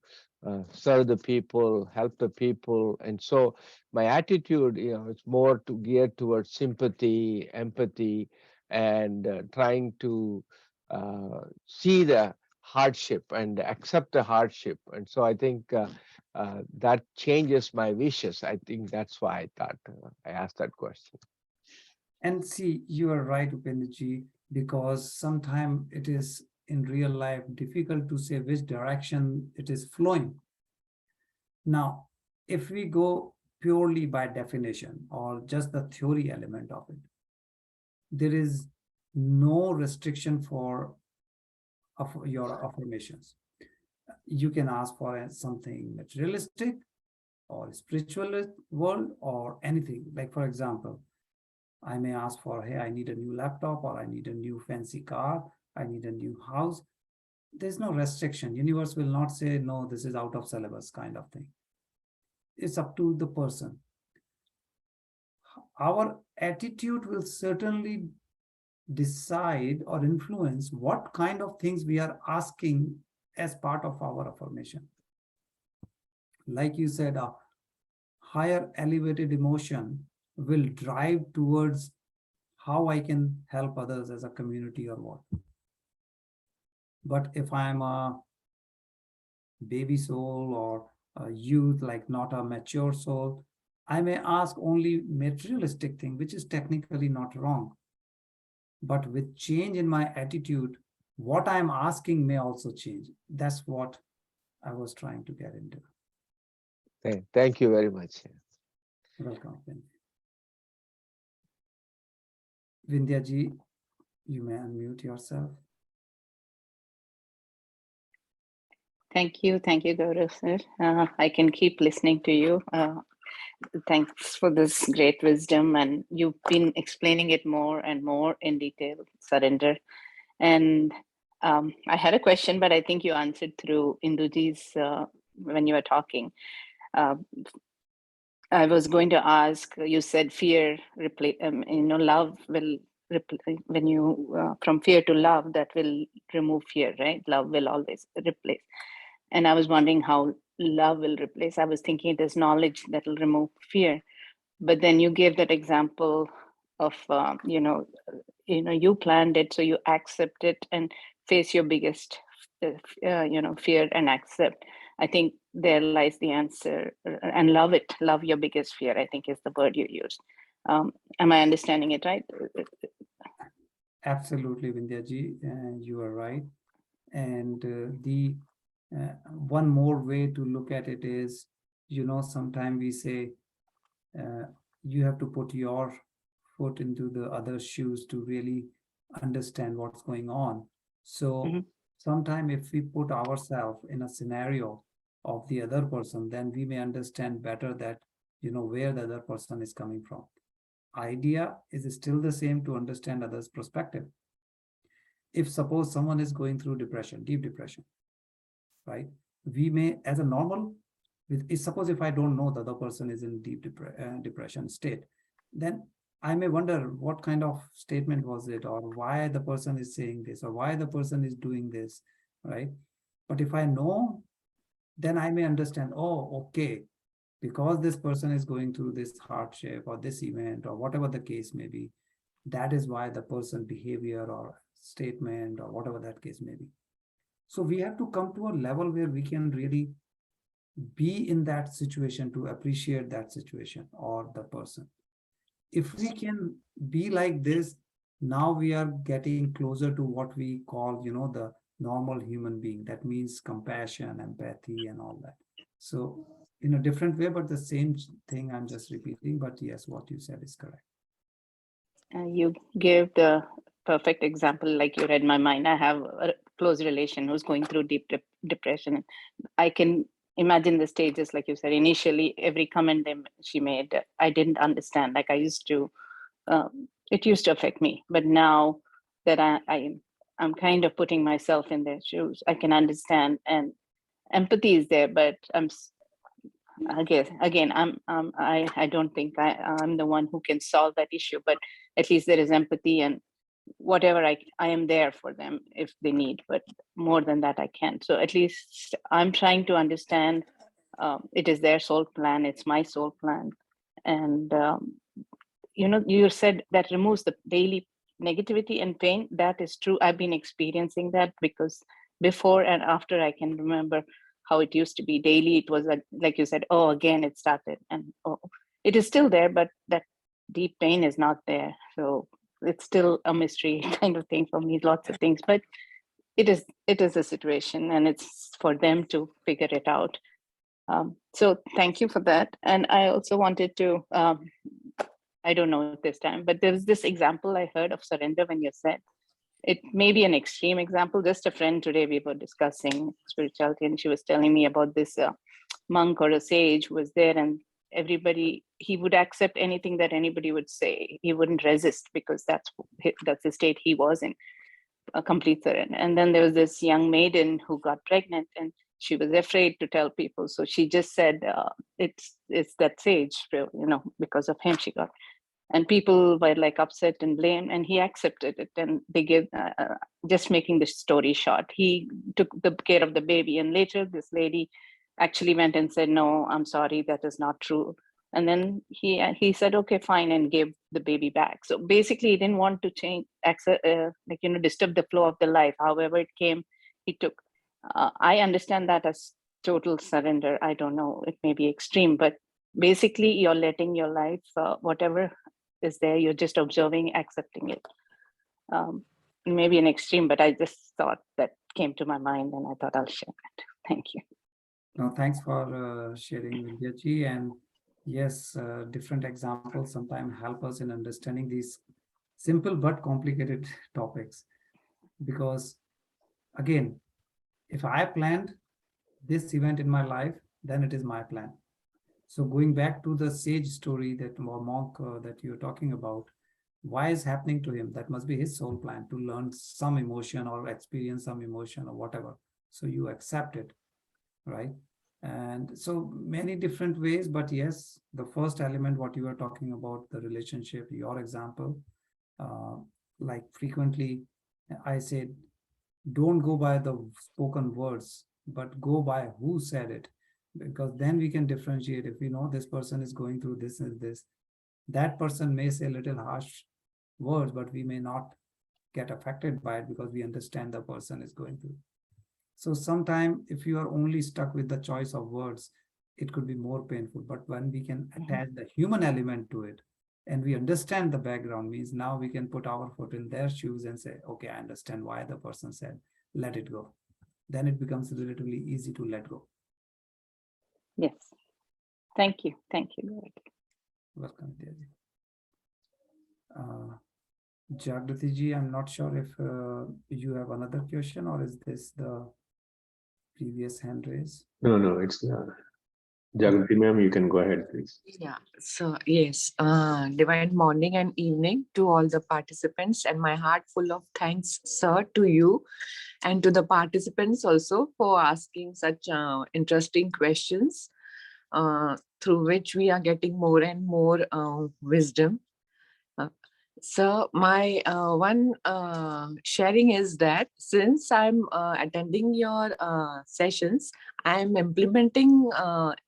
serve the people, help the people. And so my attitude, it's more to geared towards sympathy, empathy, and trying to see the hardship and accept the hardship. And so I think that changes my wishes. I think that's why I thought I asked that question. And see, you are right, Upendraji, because sometimes it is in real life difficult to say which direction it is flowing. Now, if we go purely by definition or just the theory element of it, there is no restriction for your affirmations. You can ask for something materialistic or spiritual world or anything. Like, for example, I may ask for, hey, I need a new laptop, or I need a new fancy car, I need a new house. There's no restriction. Universe will not say, no, this is out of syllabus kind of thing. It's up to the person. Our attitude will certainly decide or influence what kind of things we are asking as part of our affirmation. Like you said, a higher elevated emotion will drive towards how I can help others as a community or what. But if I'm a baby soul or a youth, like not a mature soul, I may ask only materialistic thing, which is technically not wrong. But with change in my attitude, what I'm asking may also change. That's what I was trying to get into. Thank you very much. Welcome, Vindhya ji, you may unmute yourself. Thank you, Gaurav sir. I can keep listening to you. Thanks for this great wisdom, and you've been explaining it more and more in detail, surrender. And I had a question, but I think you answered through Induji's when you were talking. I was going to ask, you said fear, love will, when you, from fear to love, that will remove fear, right? Love will always replace. And I was wondering how love will replace. I was thinking it is knowledge that will remove fear. But then you gave that example of, you planned it, so you accept it and face your biggest, fear and accept. I think there lies the answer, and love it. Love your biggest fear, I think is the word you used. Am I understanding it right? Absolutely, Vindhya ji, you are right. And the one more way to look at it is, sometimes we say you have to put your foot into the other shoes to really understand what's going on. So sometime if we put ourselves in a scenario of the other person, then we may understand better that, where the other person is coming from. Idea is still the same, to understand others' perspective. If suppose someone is going through depression, deep depression, right? We may, as a normal, suppose if I don't know the other person is in deep depression state, then I may wonder what kind of statement was it, or why the person is saying this, or why the person is doing this, right? But if I know, then I may understand, oh, okay, because this person is going through this hardship or this event or whatever the case may be, that is why the person behavior or statement or whatever that case may be. So we have to come to a level where we can really be in that situation to appreciate that situation or the person. If we can be like this, now we are getting closer to what we call, the normal human being. That means compassion, empathy, and all that. So in a different way, but the same thing I'm just repeating. But yes, what you said is correct. You gave the perfect example, like you read my mind. I have a close relation who's going through deep depression. I can imagine the stages, like you said. Initially, every comment she made, I didn't understand. Like I used to, it used to affect me. But now that I'm kind of putting myself in their shoes, I can understand, and empathy is there. But I guess again, I don't think I'm the one who can solve that issue. But at least there is empathy, and whatever I am there for them if they need, but more than that I can't. So at least I'm trying to understand it is their soul plan, it's my soul plan. And you said that removes the daily negativity and pain. That is true. I've been experiencing that, because before and after I can remember how it used to be daily. It was like you said, oh, again it started, and oh, it is still there, but that deep pain is not there. So it's still a mystery kind of thing for me, lots of things, but it is a situation, and it's for them to figure it out. So thank you for that. And I also wanted to I don't know this time, but there's this example I heard of surrender when you said, it may be an extreme example. Just a friend today, we were discussing spirituality, and she was telling me about this monk or a sage who was there, and he would accept anything that anybody would say. He wouldn't resist, because that's the state he was in, a complete surrender. And then there was this young maiden who got pregnant, and she was afraid to tell people. So she just said, it's that sage, because of him she got. And people were like upset and blamed, and he accepted it. And they gave, just making the story short, he took the care of the baby. And later this lady actually went and said, no, I'm sorry, that is not true. And then he said, okay, fine, and gave the baby back. So basically he didn't want to change, disturb the flow of the life. However it came, he took. I understand that as total surrender. I don't know, it may be extreme, but basically you're letting your life, whatever is there, you're just observing, accepting it. Maybe an extreme, but I just thought that came to my mind, and I thought I'll share that. Thank you. No, thanks for sharing, Vidyaji. And yes, different examples sometimes help us in understanding these simple but complicated topics. Because again, if I planned this event in my life, then it is my plan. So going back to the sage story, that monk that you're talking about, why is happening to him? That must be his soul plan, to learn some emotion or experience some emotion or whatever. So you accept it, right? And so many different ways, but yes, the first element, what you were talking about, the relationship, your example, like frequently I said, don't go by the spoken words, but go by who said it, because then we can differentiate. If we know this person is going through this and this, that person may say little harsh words, but we may not get affected by it because we understand the person is going through. So sometimes if you are only stuck with the choice of words, it could be more painful. But when we can attach the human element to it, and we understand the background, means now we can put our foot in their shoes and say, okay, I understand why the person said, let it go. Then it becomes relatively easy to let go. Yes. Thank you. Thank you. Welcome, Deji. Jagrati ji, I'm not sure if you have another question, or is this the previous hand raise? No, it's Jagrati ma'am, you can go ahead, please. Yeah, so yes, divine morning and evening to all the participants, and my heart full of thanks, sir, to you and to the participants also for asking such interesting questions through which we are getting more and more wisdom. So my one sharing is that since I'm attending your sessions, I'm implementing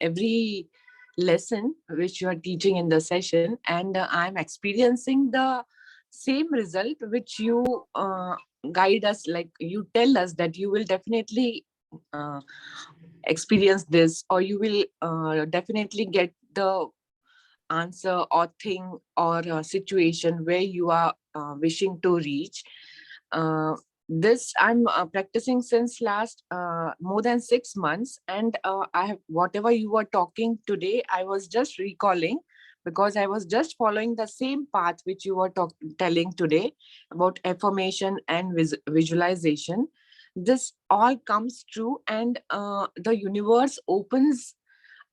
every lesson which you are teaching in the session, and I'm experiencing the same result which you guide us, like you tell us that you will definitely experience this, or you will definitely get the answer or thing or a situation where you are wishing to reach. This I'm practicing since last more than 6 months, and I have, whatever you were talking today, I was just recalling, because I was just following the same path which you were telling today about affirmation and visualization. This all comes true, and the universe opens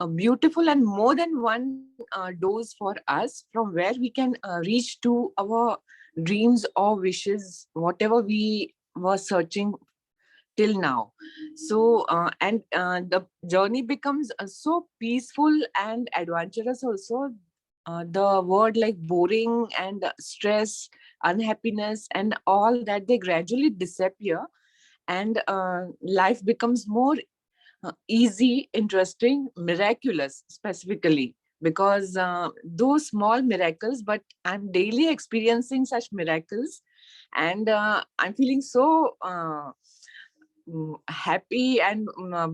a beautiful and more than one doors for us, from where we can reach to our dreams or wishes, whatever we were searching till now. So and the journey becomes so peaceful and adventurous also, the word like boring and stress, unhappiness, and all that, they gradually disappear, and life becomes more easy, interesting, miraculous, specifically because those small miracles, but I'm daily experiencing such miracles, and I'm feeling so happy and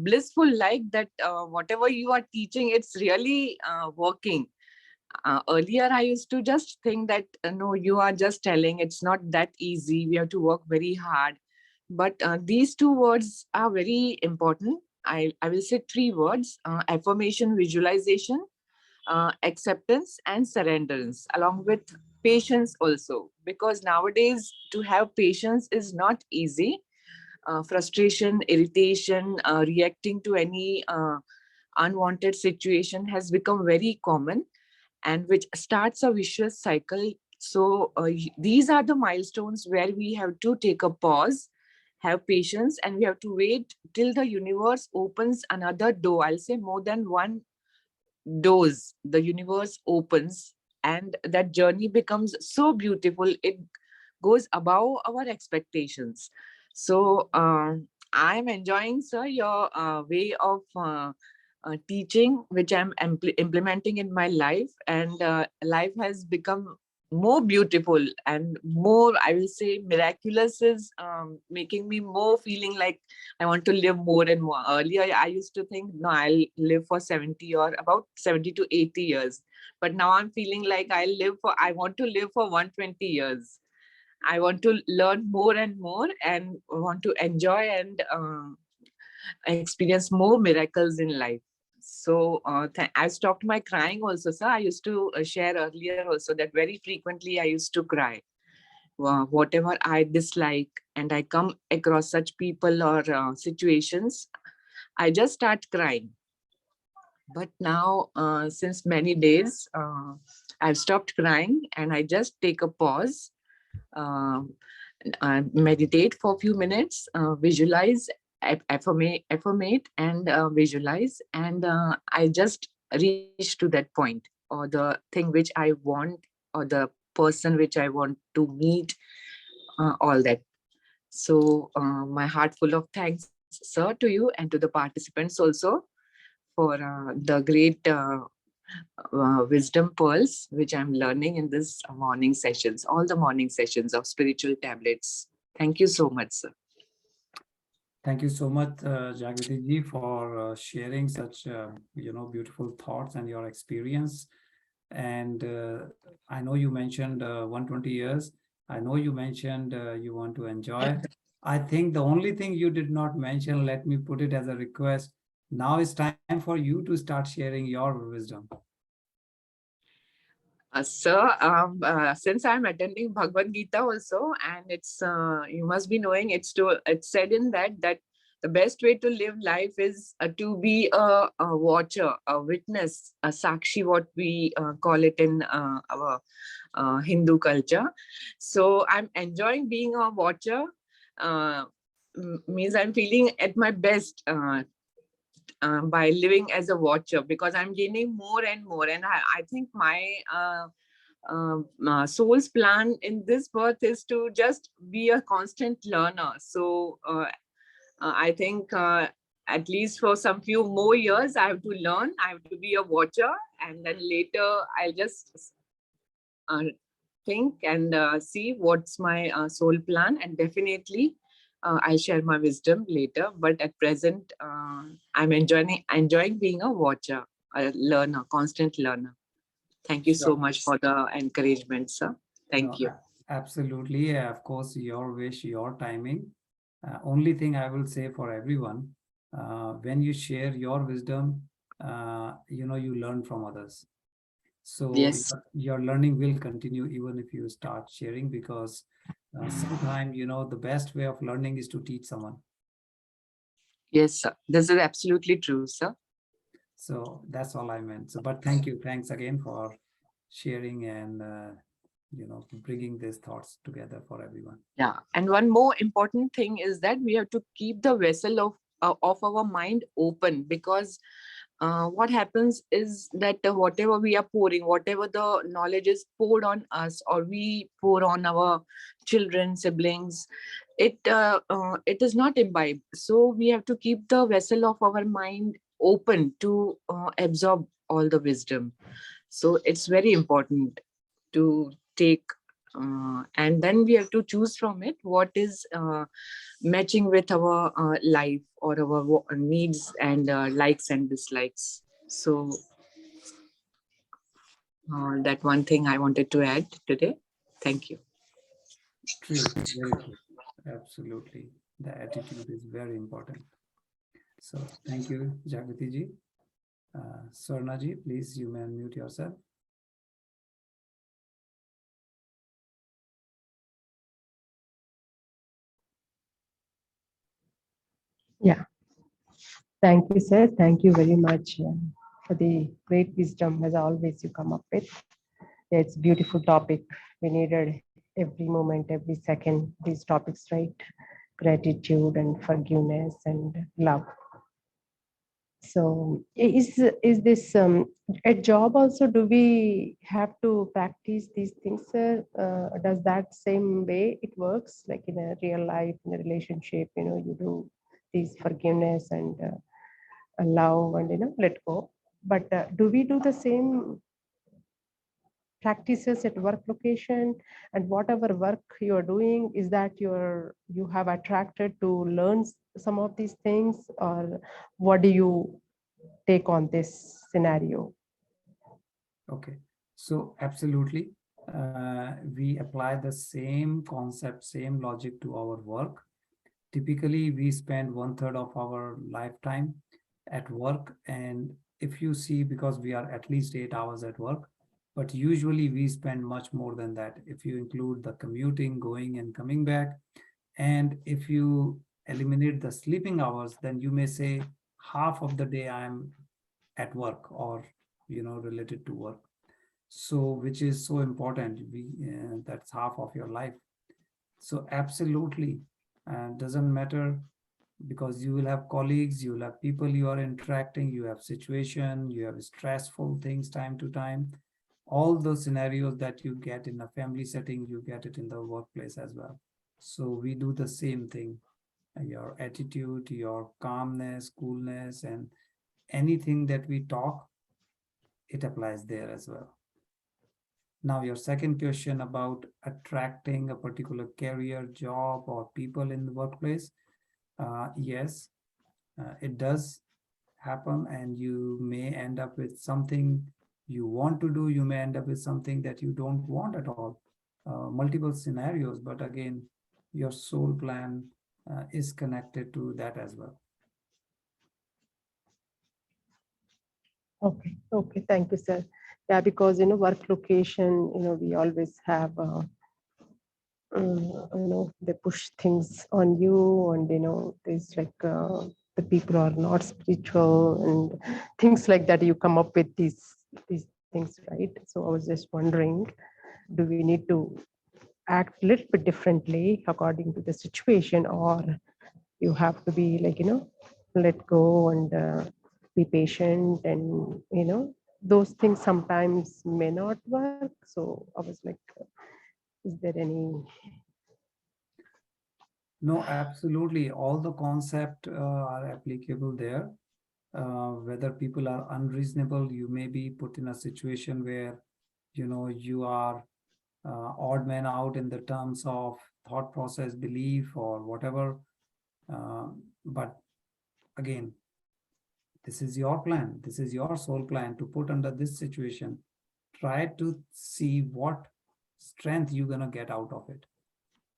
blissful, like that whatever you are teaching, it's really working. Earlier I used to just think that no, you are just telling, it's not that easy, we have to work very hard. But these two words are very important. I will say three words: affirmation, visualization, acceptance, and surrenderance, along with patience also, because nowadays to have patience is not easy. Frustration, irritation, reacting to any unwanted situation has become very common, and which starts a vicious cycle. So these are the milestones where we have to take a pause, have patience, and we have to wait till the universe opens another door. I'll say more than one doors the universe opens, and that journey becomes so beautiful. It goes above our expectations. So I'm enjoying, sir, your way of teaching, which I'm implementing in my life, and life has become more beautiful and more, I will say, miraculous, is making me more feeling like I want to live more and more. Earlier, I used to think, no, I'll live for 70 or about 70 to 80 years. But now I'm feeling like I want to live for 120 years. I want to learn more and more, and want to enjoy and experience more miracles in life. So I stopped my crying also, sir. I used to share earlier also that very frequently I used to cry. Whatever I dislike, and I come across such people or situations, I just start crying. But now, since many days, I've stopped crying, and I just take a pause, meditate for a few minutes, visualize, affirmate, and visualize, and I just reach to that point, or the thing which I want, or the person which I want to meet, all that. So my heart full of thanks, sir, to you and to the participants also for the great wisdom pearls which I'm learning in this morning sessions, all the morning sessions of spiritual tablets. Thank you so much, sir. Thank you so much, Jagriti ji, for sharing such beautiful thoughts and your experience. And I know you mentioned 120 years. I know you mentioned you want to enjoy. I think the only thing you did not mention, let me put it as a request. Now it's time for you to start sharing your wisdom. Sir, since I'm attending Bhagavad Gita also, and it's you must be knowing, it's said in that the best way to live life is to be a watcher, a witness, a sakshi, what we call it in our Hindu culture. So I'm enjoying being a watcher. Means I'm feeling at my best by living as a watcher, because I'm gaining more and more, and I think my soul's plan in this birth is to just be a constant learner. So I think at least for some few more years I have to learn, I have to be a watcher, and then later I'll just think and see what's my soul plan, and definitely I'll share my wisdom later. But at present, I'm enjoying being a watcher, a learner, constant learner. Thank you so much for the encouragement, sir. Thank you. Absolutely. Of course, your wish, your timing. Only thing I will say for everyone, when you share your wisdom, you learn from others. So yes, your learning will continue even if you start sharing, because sometimes, the best way of learning is to teach someone. yes, sir. This is absolutely true, sir. So that's all I meant. So, but thank you. Thanks again for sharing and, bringing these thoughts together for everyone. Yeah. And one more important thing is that we have to keep the vessel of our mind open, because what happens is that whatever we are pouring, whatever the knowledge is poured on us, or we pour on our children, siblings, it is not imbibed. So we have to keep the vessel of our mind open to absorb all the wisdom. So it's very important to take, and then we have to choose from it what is matching with our life or our needs and likes and dislikes. So that one thing I wanted to add today. Thank you. True, very true. Absolutely. The attitude is very important. So thank you, Jagriti ji. Swarna ji, please, you may unmute yourself. Yeah. Thank you, sir. Thank you very much for the great wisdom, as always, you come up with. It's a beautiful topic. We needed every moment, every second, these topics, right? Gratitude and forgiveness and love. So is this a job also? Do we have to practice these things, sir? Does that same way it works, like in a real life, in a relationship, you do these forgiveness and love and let go. But do we do the same practices at work location? And whatever work you are doing, is that you have attracted to learn some of these things, or what do you take on this scenario? Okay, so absolutely, we apply the same concept, same logic to our work. Typically, we spend 1/3 of our lifetime at work, and if you see, because we are at least 8 hours at work, but usually we spend much more than that if you include the commuting, going and coming back. And if you eliminate the sleeping hours, then you may say half of the day I'm at work or related to work. So which is so important, that's half of your life. So absolutely, doesn't matter, because you will have colleagues, you will have people you are interacting, you have situation, you have stressful things time to time. All those scenarios that you get in a family setting, you get it in the workplace as well. So we do the same thing. Your attitude, your calmness, coolness, and anything that we talk, it applies there as well. Now, your second question about attracting a particular career, job, or people in the workplace. Yes, it does happen, and you may end up with something you want to do. You may end up with something that you don't want at all. Multiple scenarios, but again, your soul plan is connected to that as well. Okay, thank you, sir. Yeah, because work location, we always have they push things on you, and there's like the people are not spiritual and things like that. You come up with these things, right? So I was just wondering, do we need to act a little bit differently according to the situation, or you have to be like let go and be patient, and those things sometimes may not work? So I was like, is there any? No, absolutely. All the concepts are applicable there. Whether people are unreasonable, you may be put in a situation where, you are odd man out in the terms of thought process, belief, or whatever. But again, this is your plan. This is your soul plan to put under this situation. Try to see what strength you're going to get out of it.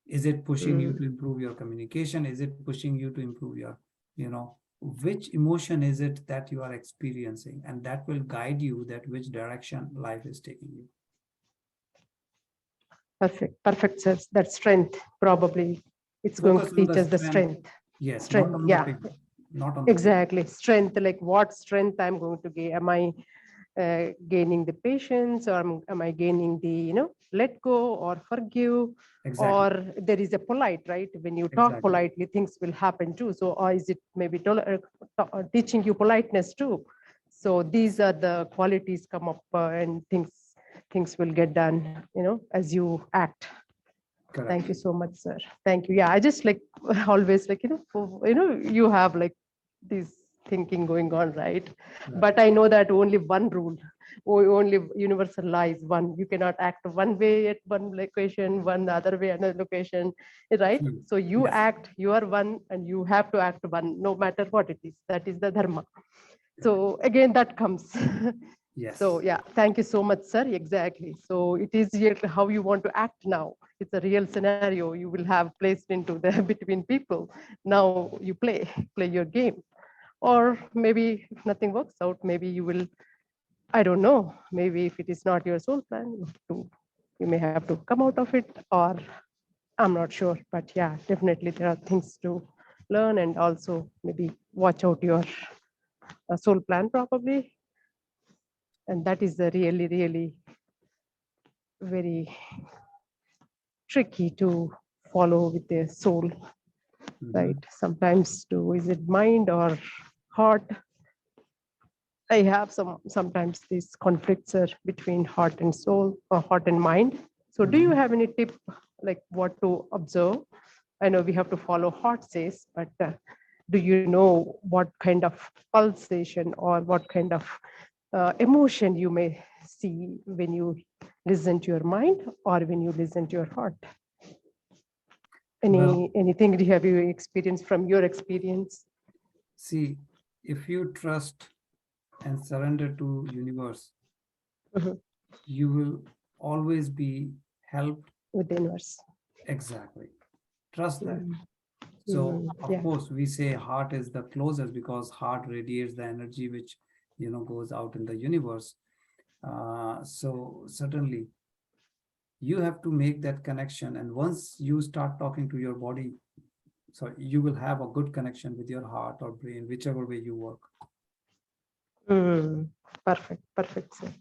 Is it pushing you to improve your communication? Is it pushing you to improve your, which emotion is it that you are experiencing? And that will guide you that which direction life is taking you. Perfect, sir. That strength, probably it's Focus going to on teach the us the strength. Yes, Strength, not on yeah. the paper, not on the Exactly. Strength, like what strength I'm going to gain. Am I gaining the patience, or am I gaining the, let go or forgive? Exactly. Or there is a polite, right? When you talk Exactly. politely, things will happen too. So, or is it maybe teaching you politeness too? So these are the qualities come up and things will get done, as you act. Correct. Thank you so much, sir. Thank you. Yeah, I just like always like, you have like this thinking going on, right? But I know that only one rule, only universal law is one. You cannot act one way at one location, one other way another location, right? So you Yes. act, you are one, and you have to act one, no matter what it is. That is the dharma. So again, that comes. Yes. So yeah, thank you so much, sir. Exactly. So it is how you want to act now. It's a real scenario you will have placed into the between people. Now you play your game. Or maybe if nothing works out, maybe you will, I don't know, maybe if it is not your soul plan, you may have to come out of it, or I'm not sure. But yeah, definitely there are things to learn, and also maybe watch out your soul plan probably. And that is the really, really very tricky to follow with the soul, right? Sometimes is it mind or heart? I have sometimes these conflicts are between heart and soul, or heart and mind. So do you have any tip, like what to observe? I know we have to follow heart says, but do you know what kind of pulsation or what kind of emotion you may see when you listen to your mind or when you listen to your heart? Anything have you experienced from your experience? See, if you trust and surrender to universe, you will always be helped with the universe. Exactly. Trust that. Mm. So of Yeah. course we say heart is the closest because heart radiates the energy which goes out in the universe. So certainly you have to make that connection, and once you start talking to your body, so you will have a good connection with your heart or brain, whichever way you work. Perfect, sir.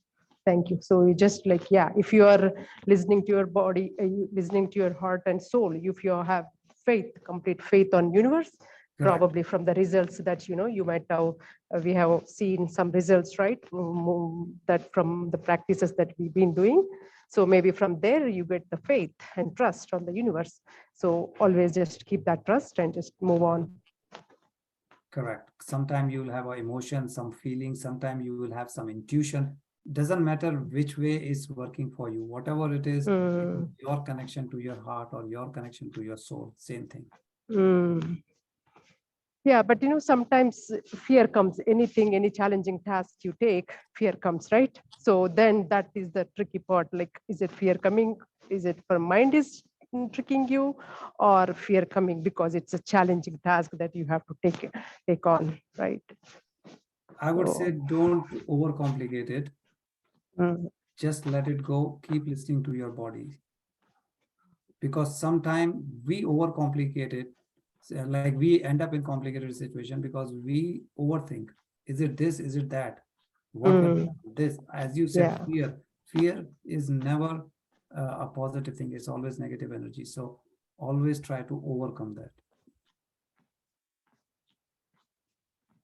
Thank you. So you just like, yeah, if you are listening to your body, listening to your heart and soul, if you have faith, complete faith on universe, Correct. probably from the results that you might have, we have seen some results, right? That from the practices that we've been doing. So maybe from there you get the faith and trust on the universe. So always just keep that trust and just move on. Correct. Sometimes you will have an emotion, some feeling, sometimes you will have some intuition. Doesn't matter which way is working for you. Whatever it is, your connection to your heart or your connection to your soul, same thing. Yeah, but sometimes fear comes, any challenging task you take, fear comes, right? So then that is the tricky part. Like, is it fear coming? Is it from mind is tricking you, or fear coming because it's a challenging task that you have to take on, right? I would say don't overcomplicate it. Just let it go. Keep listening to your body. Because sometimes we overcomplicate it. Like we end up in complicated situation because we overthink. Is it this? Is it that? What will happen? This? As you said, fear. Fear is never a positive thing. It's always negative energy. So always try to overcome that.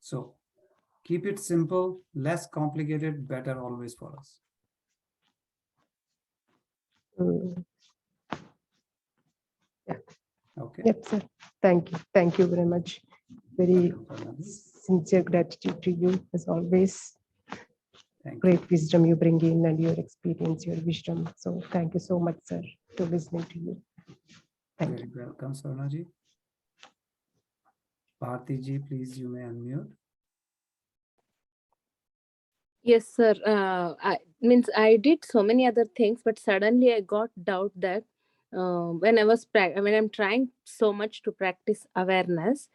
So keep it simple, less complicated, better always for us. Yeah. Okay. Yep, sir. Thank you very much. Very sincere gratitude to you as always. Great wisdom you bring in, and your experience, your wisdom. So thank you so much, sir, to listening to you. Thank you. Welcome, Sarnaji. Bharti ji, please, you may unmute. Yes, sir. I did so many other things, but suddenly I got doubt that when I'm trying so much to practice awareness,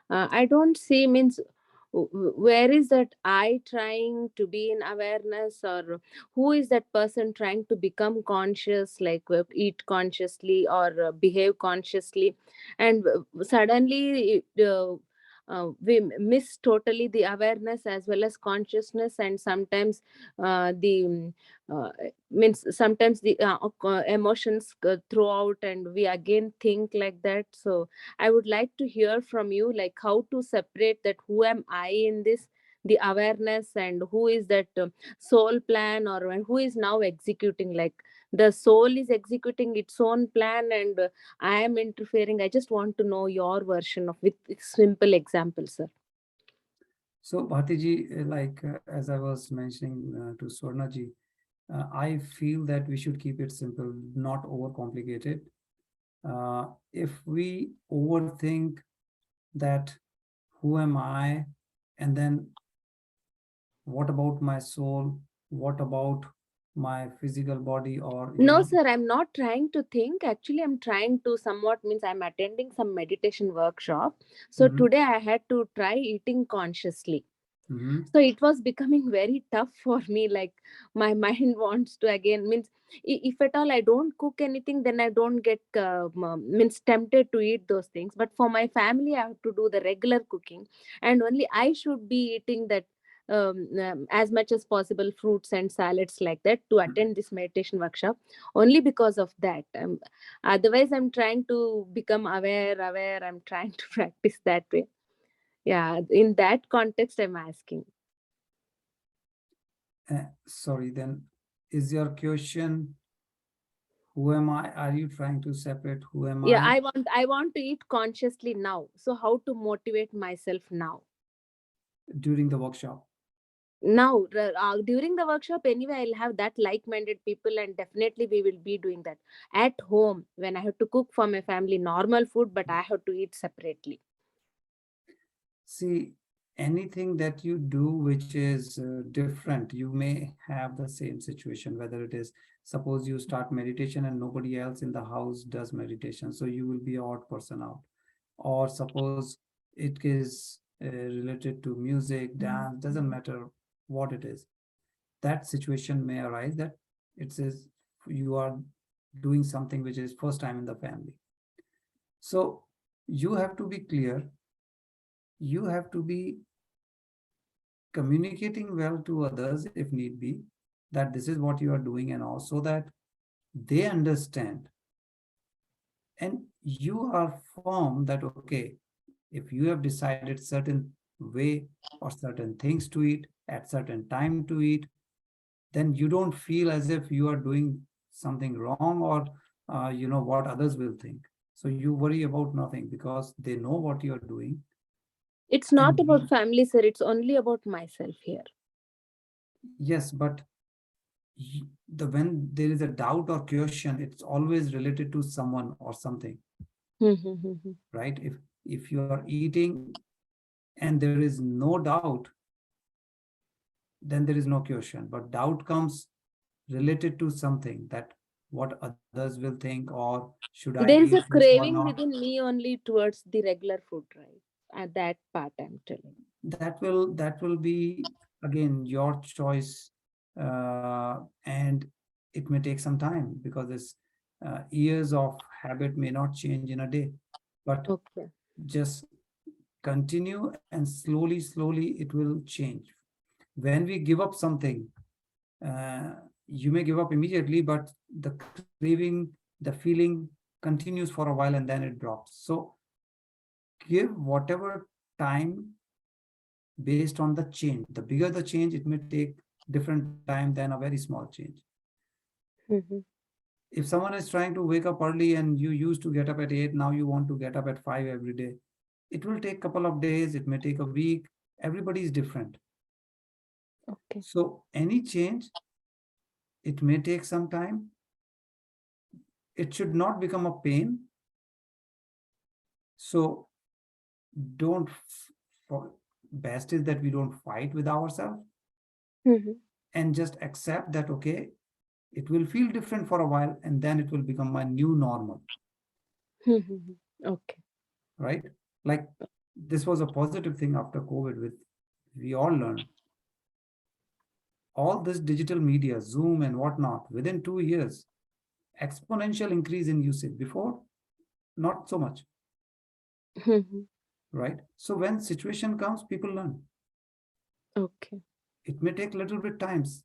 I don't see where is that I trying to be in awareness, or who is that person trying to become conscious, like eat consciously or behave consciously, and suddenly we miss totally the awareness as well as consciousness, and sometimes the sometimes the emotions go throughout and we again think like that. So I would like to hear from you, like how to separate that who am I in this the awareness, and who is that soul plan, or who is now executing, like the soul is executing its own plan, and I am interfering. I just want to know your version of with simple examples, sir. So Bhatiji, like as I was mentioning to Swarnaji, I feel that we should keep it simple, not overcomplicated. If we overthink that who am I, and then what about my soul, what about my physical body, or No, sir, I'm not trying to think. Actually, I'm trying to somewhat means I'm attending some meditation workshop. So Mhm. today I had to try eating consciously. Mhm. So it was becoming very tough for me. Like my mind wants to again means if at all I don't cook anything, then I don't get means tempted to eat those things. But for my family, I have to do the regular cooking, and only I should be eating that as much as possible fruits and salads like that to attend this meditation workshop. Only because of that. Otherwise, I'm trying to become aware. I'm trying to practice that way. Yeah, in that context, I'm asking. Sorry, then is your question, who am I? Are you trying to separate who am Yeah, I I want to eat consciously now. So how to motivate myself now? during the workshop? Now, during the workshop, anyway, I'll have that like-minded people, and definitely we will be doing that at home when I have to cook for my family normal food, but I have to eat separately. See, anything that you do which is different, you may have the same situation, whether it is, suppose you start meditation and nobody else in the house does meditation, so you will be odd person out. Or suppose it is related to music, dance, doesn't matter what it is. That situation may arise that it says you are doing something which is first time in the family. So you have to be clear, you have to be communicating well to others if need be, that this is what you are doing, and also that they understand, and you are firm that okay, if you have decided certain way or certain things to eat at certain time to eat, then you don't feel as if you are doing something wrong, or what others will think. So you worry about nothing because they know what you are doing. It's not And about family, sir. It's only about myself here. yes, but when there is a doubt or question, it's always related to someone or something, right? If you are eating and there is no doubt, then there is no question. But doubt comes related to something, that what others will think, or should I There is eat a this or craving not. within me only towards the regular food, right? At that part, I'm telling. That will be again your choice, and it may take some time because this years of habit may not change in a day, but Okay. just continue, and slowly it will change. When we give up something, uh, you may give up immediately, but the craving, the feeling continues for a while, and then it drops. So give whatever time based on the change. The bigger the change, it may take different time than a very small change. If someone is trying to wake up early and you used to get up at 8, now you want to get up at 5 every day, it will take a couple of days, it may take a week. Everybody is different. Okay. So any change, it may take some time. It should not become a pain. So don't, best is that we don't fight with ourselves, and just accept that, okay, it will feel different for a while, and then it will become my new normal. Okay. Right? Like this was a positive thing after COVID, with we all learned all this digital media, Zoom and whatnot, within 2 years, exponential increase in usage. Before, not so much. Right? So when situation comes, people learn. Okay. It may take a little bit times,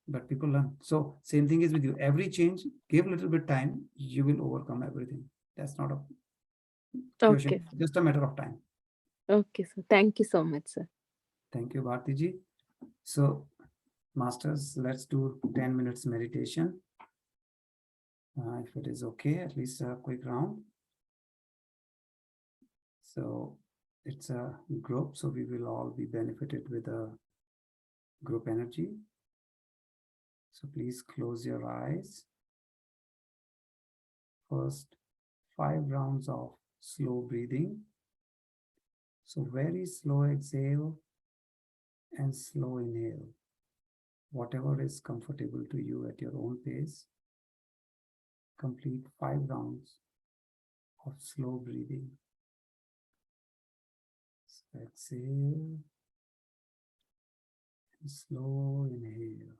but people learn. So same thing is with you. Every change, give a little bit time, you will overcome everything. That's not a question, Okay. just a matter of time. Okay, sir. Thank you so much, sir. Thank you, Bhartiji. So, masters, let's do 10 minutes meditation. If it is okay, at least a quick round. So it's a group, so we will all be benefited with a group energy. So please close your eyes. First, 5 rounds of slow breathing. So very slow exhale and slow inhale. Whatever is comfortable to you at your own pace. Complete 5 rounds of slow breathing. So exhale and slow inhale.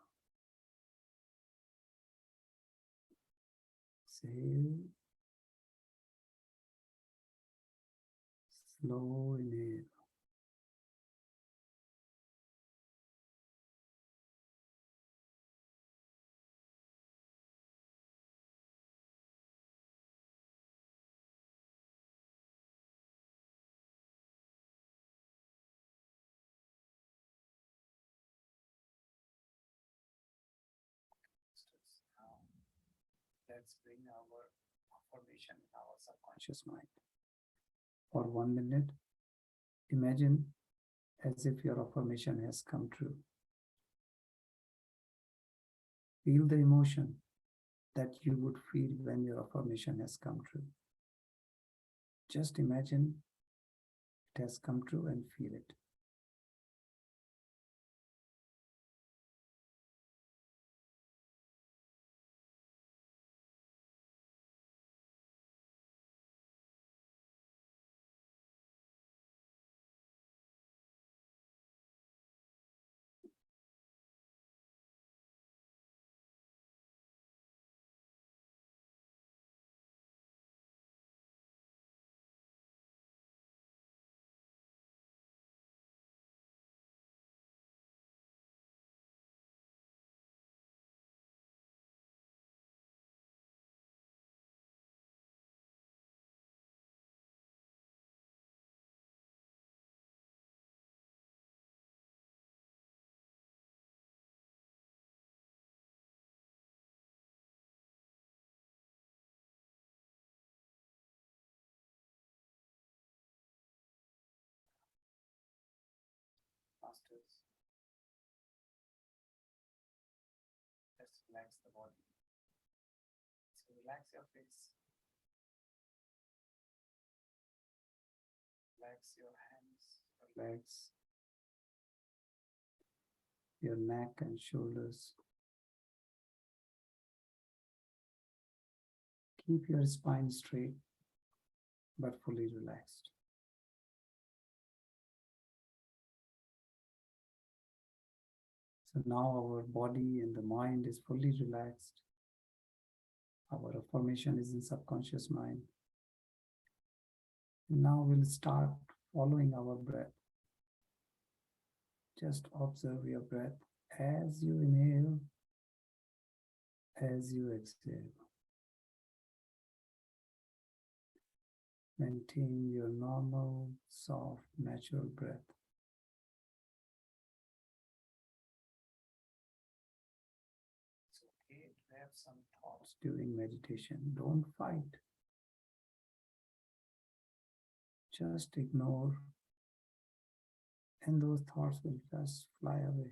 Exhale. Slow inhale. Now, let's bring our affirmation in our subconscious mind. For 1 minute, imagine as if your affirmation has come true. Feel the emotion that you would feel when your affirmation has come true. Just imagine it has come true and feel it. Masters, let's relax the body. So relax your face. Relax your hands, legs, your neck and shoulders. Keep your spine straight but fully relaxed. So now our body and the mind is fully relaxed. Our affirmation is in subconscious mind. Now we'll start following our breath. Just observe your breath as you inhale, as you exhale. Maintain your normal, soft, natural breath. It's okay to have some thoughts during meditation. Don't fight. Just ignore, and those thoughts will just fly away.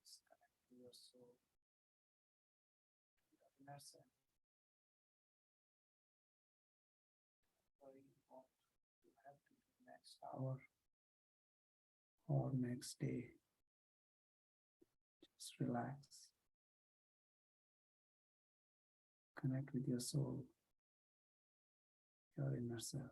Just connect to your soul, your inner self. Worry what you have to do next hour or next day. Just relax. Connect with your soul, your inner self.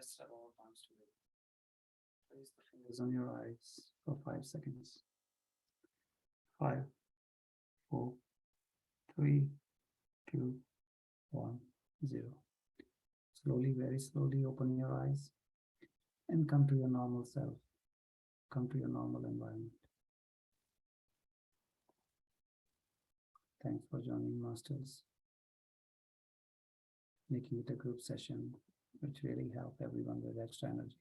rest several times today. Place the fingers on your eyes for 5 seconds. 5, 4, 3, 2, 1, 0. Slowly, very slowly open your eyes and come to your normal self. Come to your normal environment. Thanks for joining, Masters. Making it a group session, which really helped everyone with extra energy.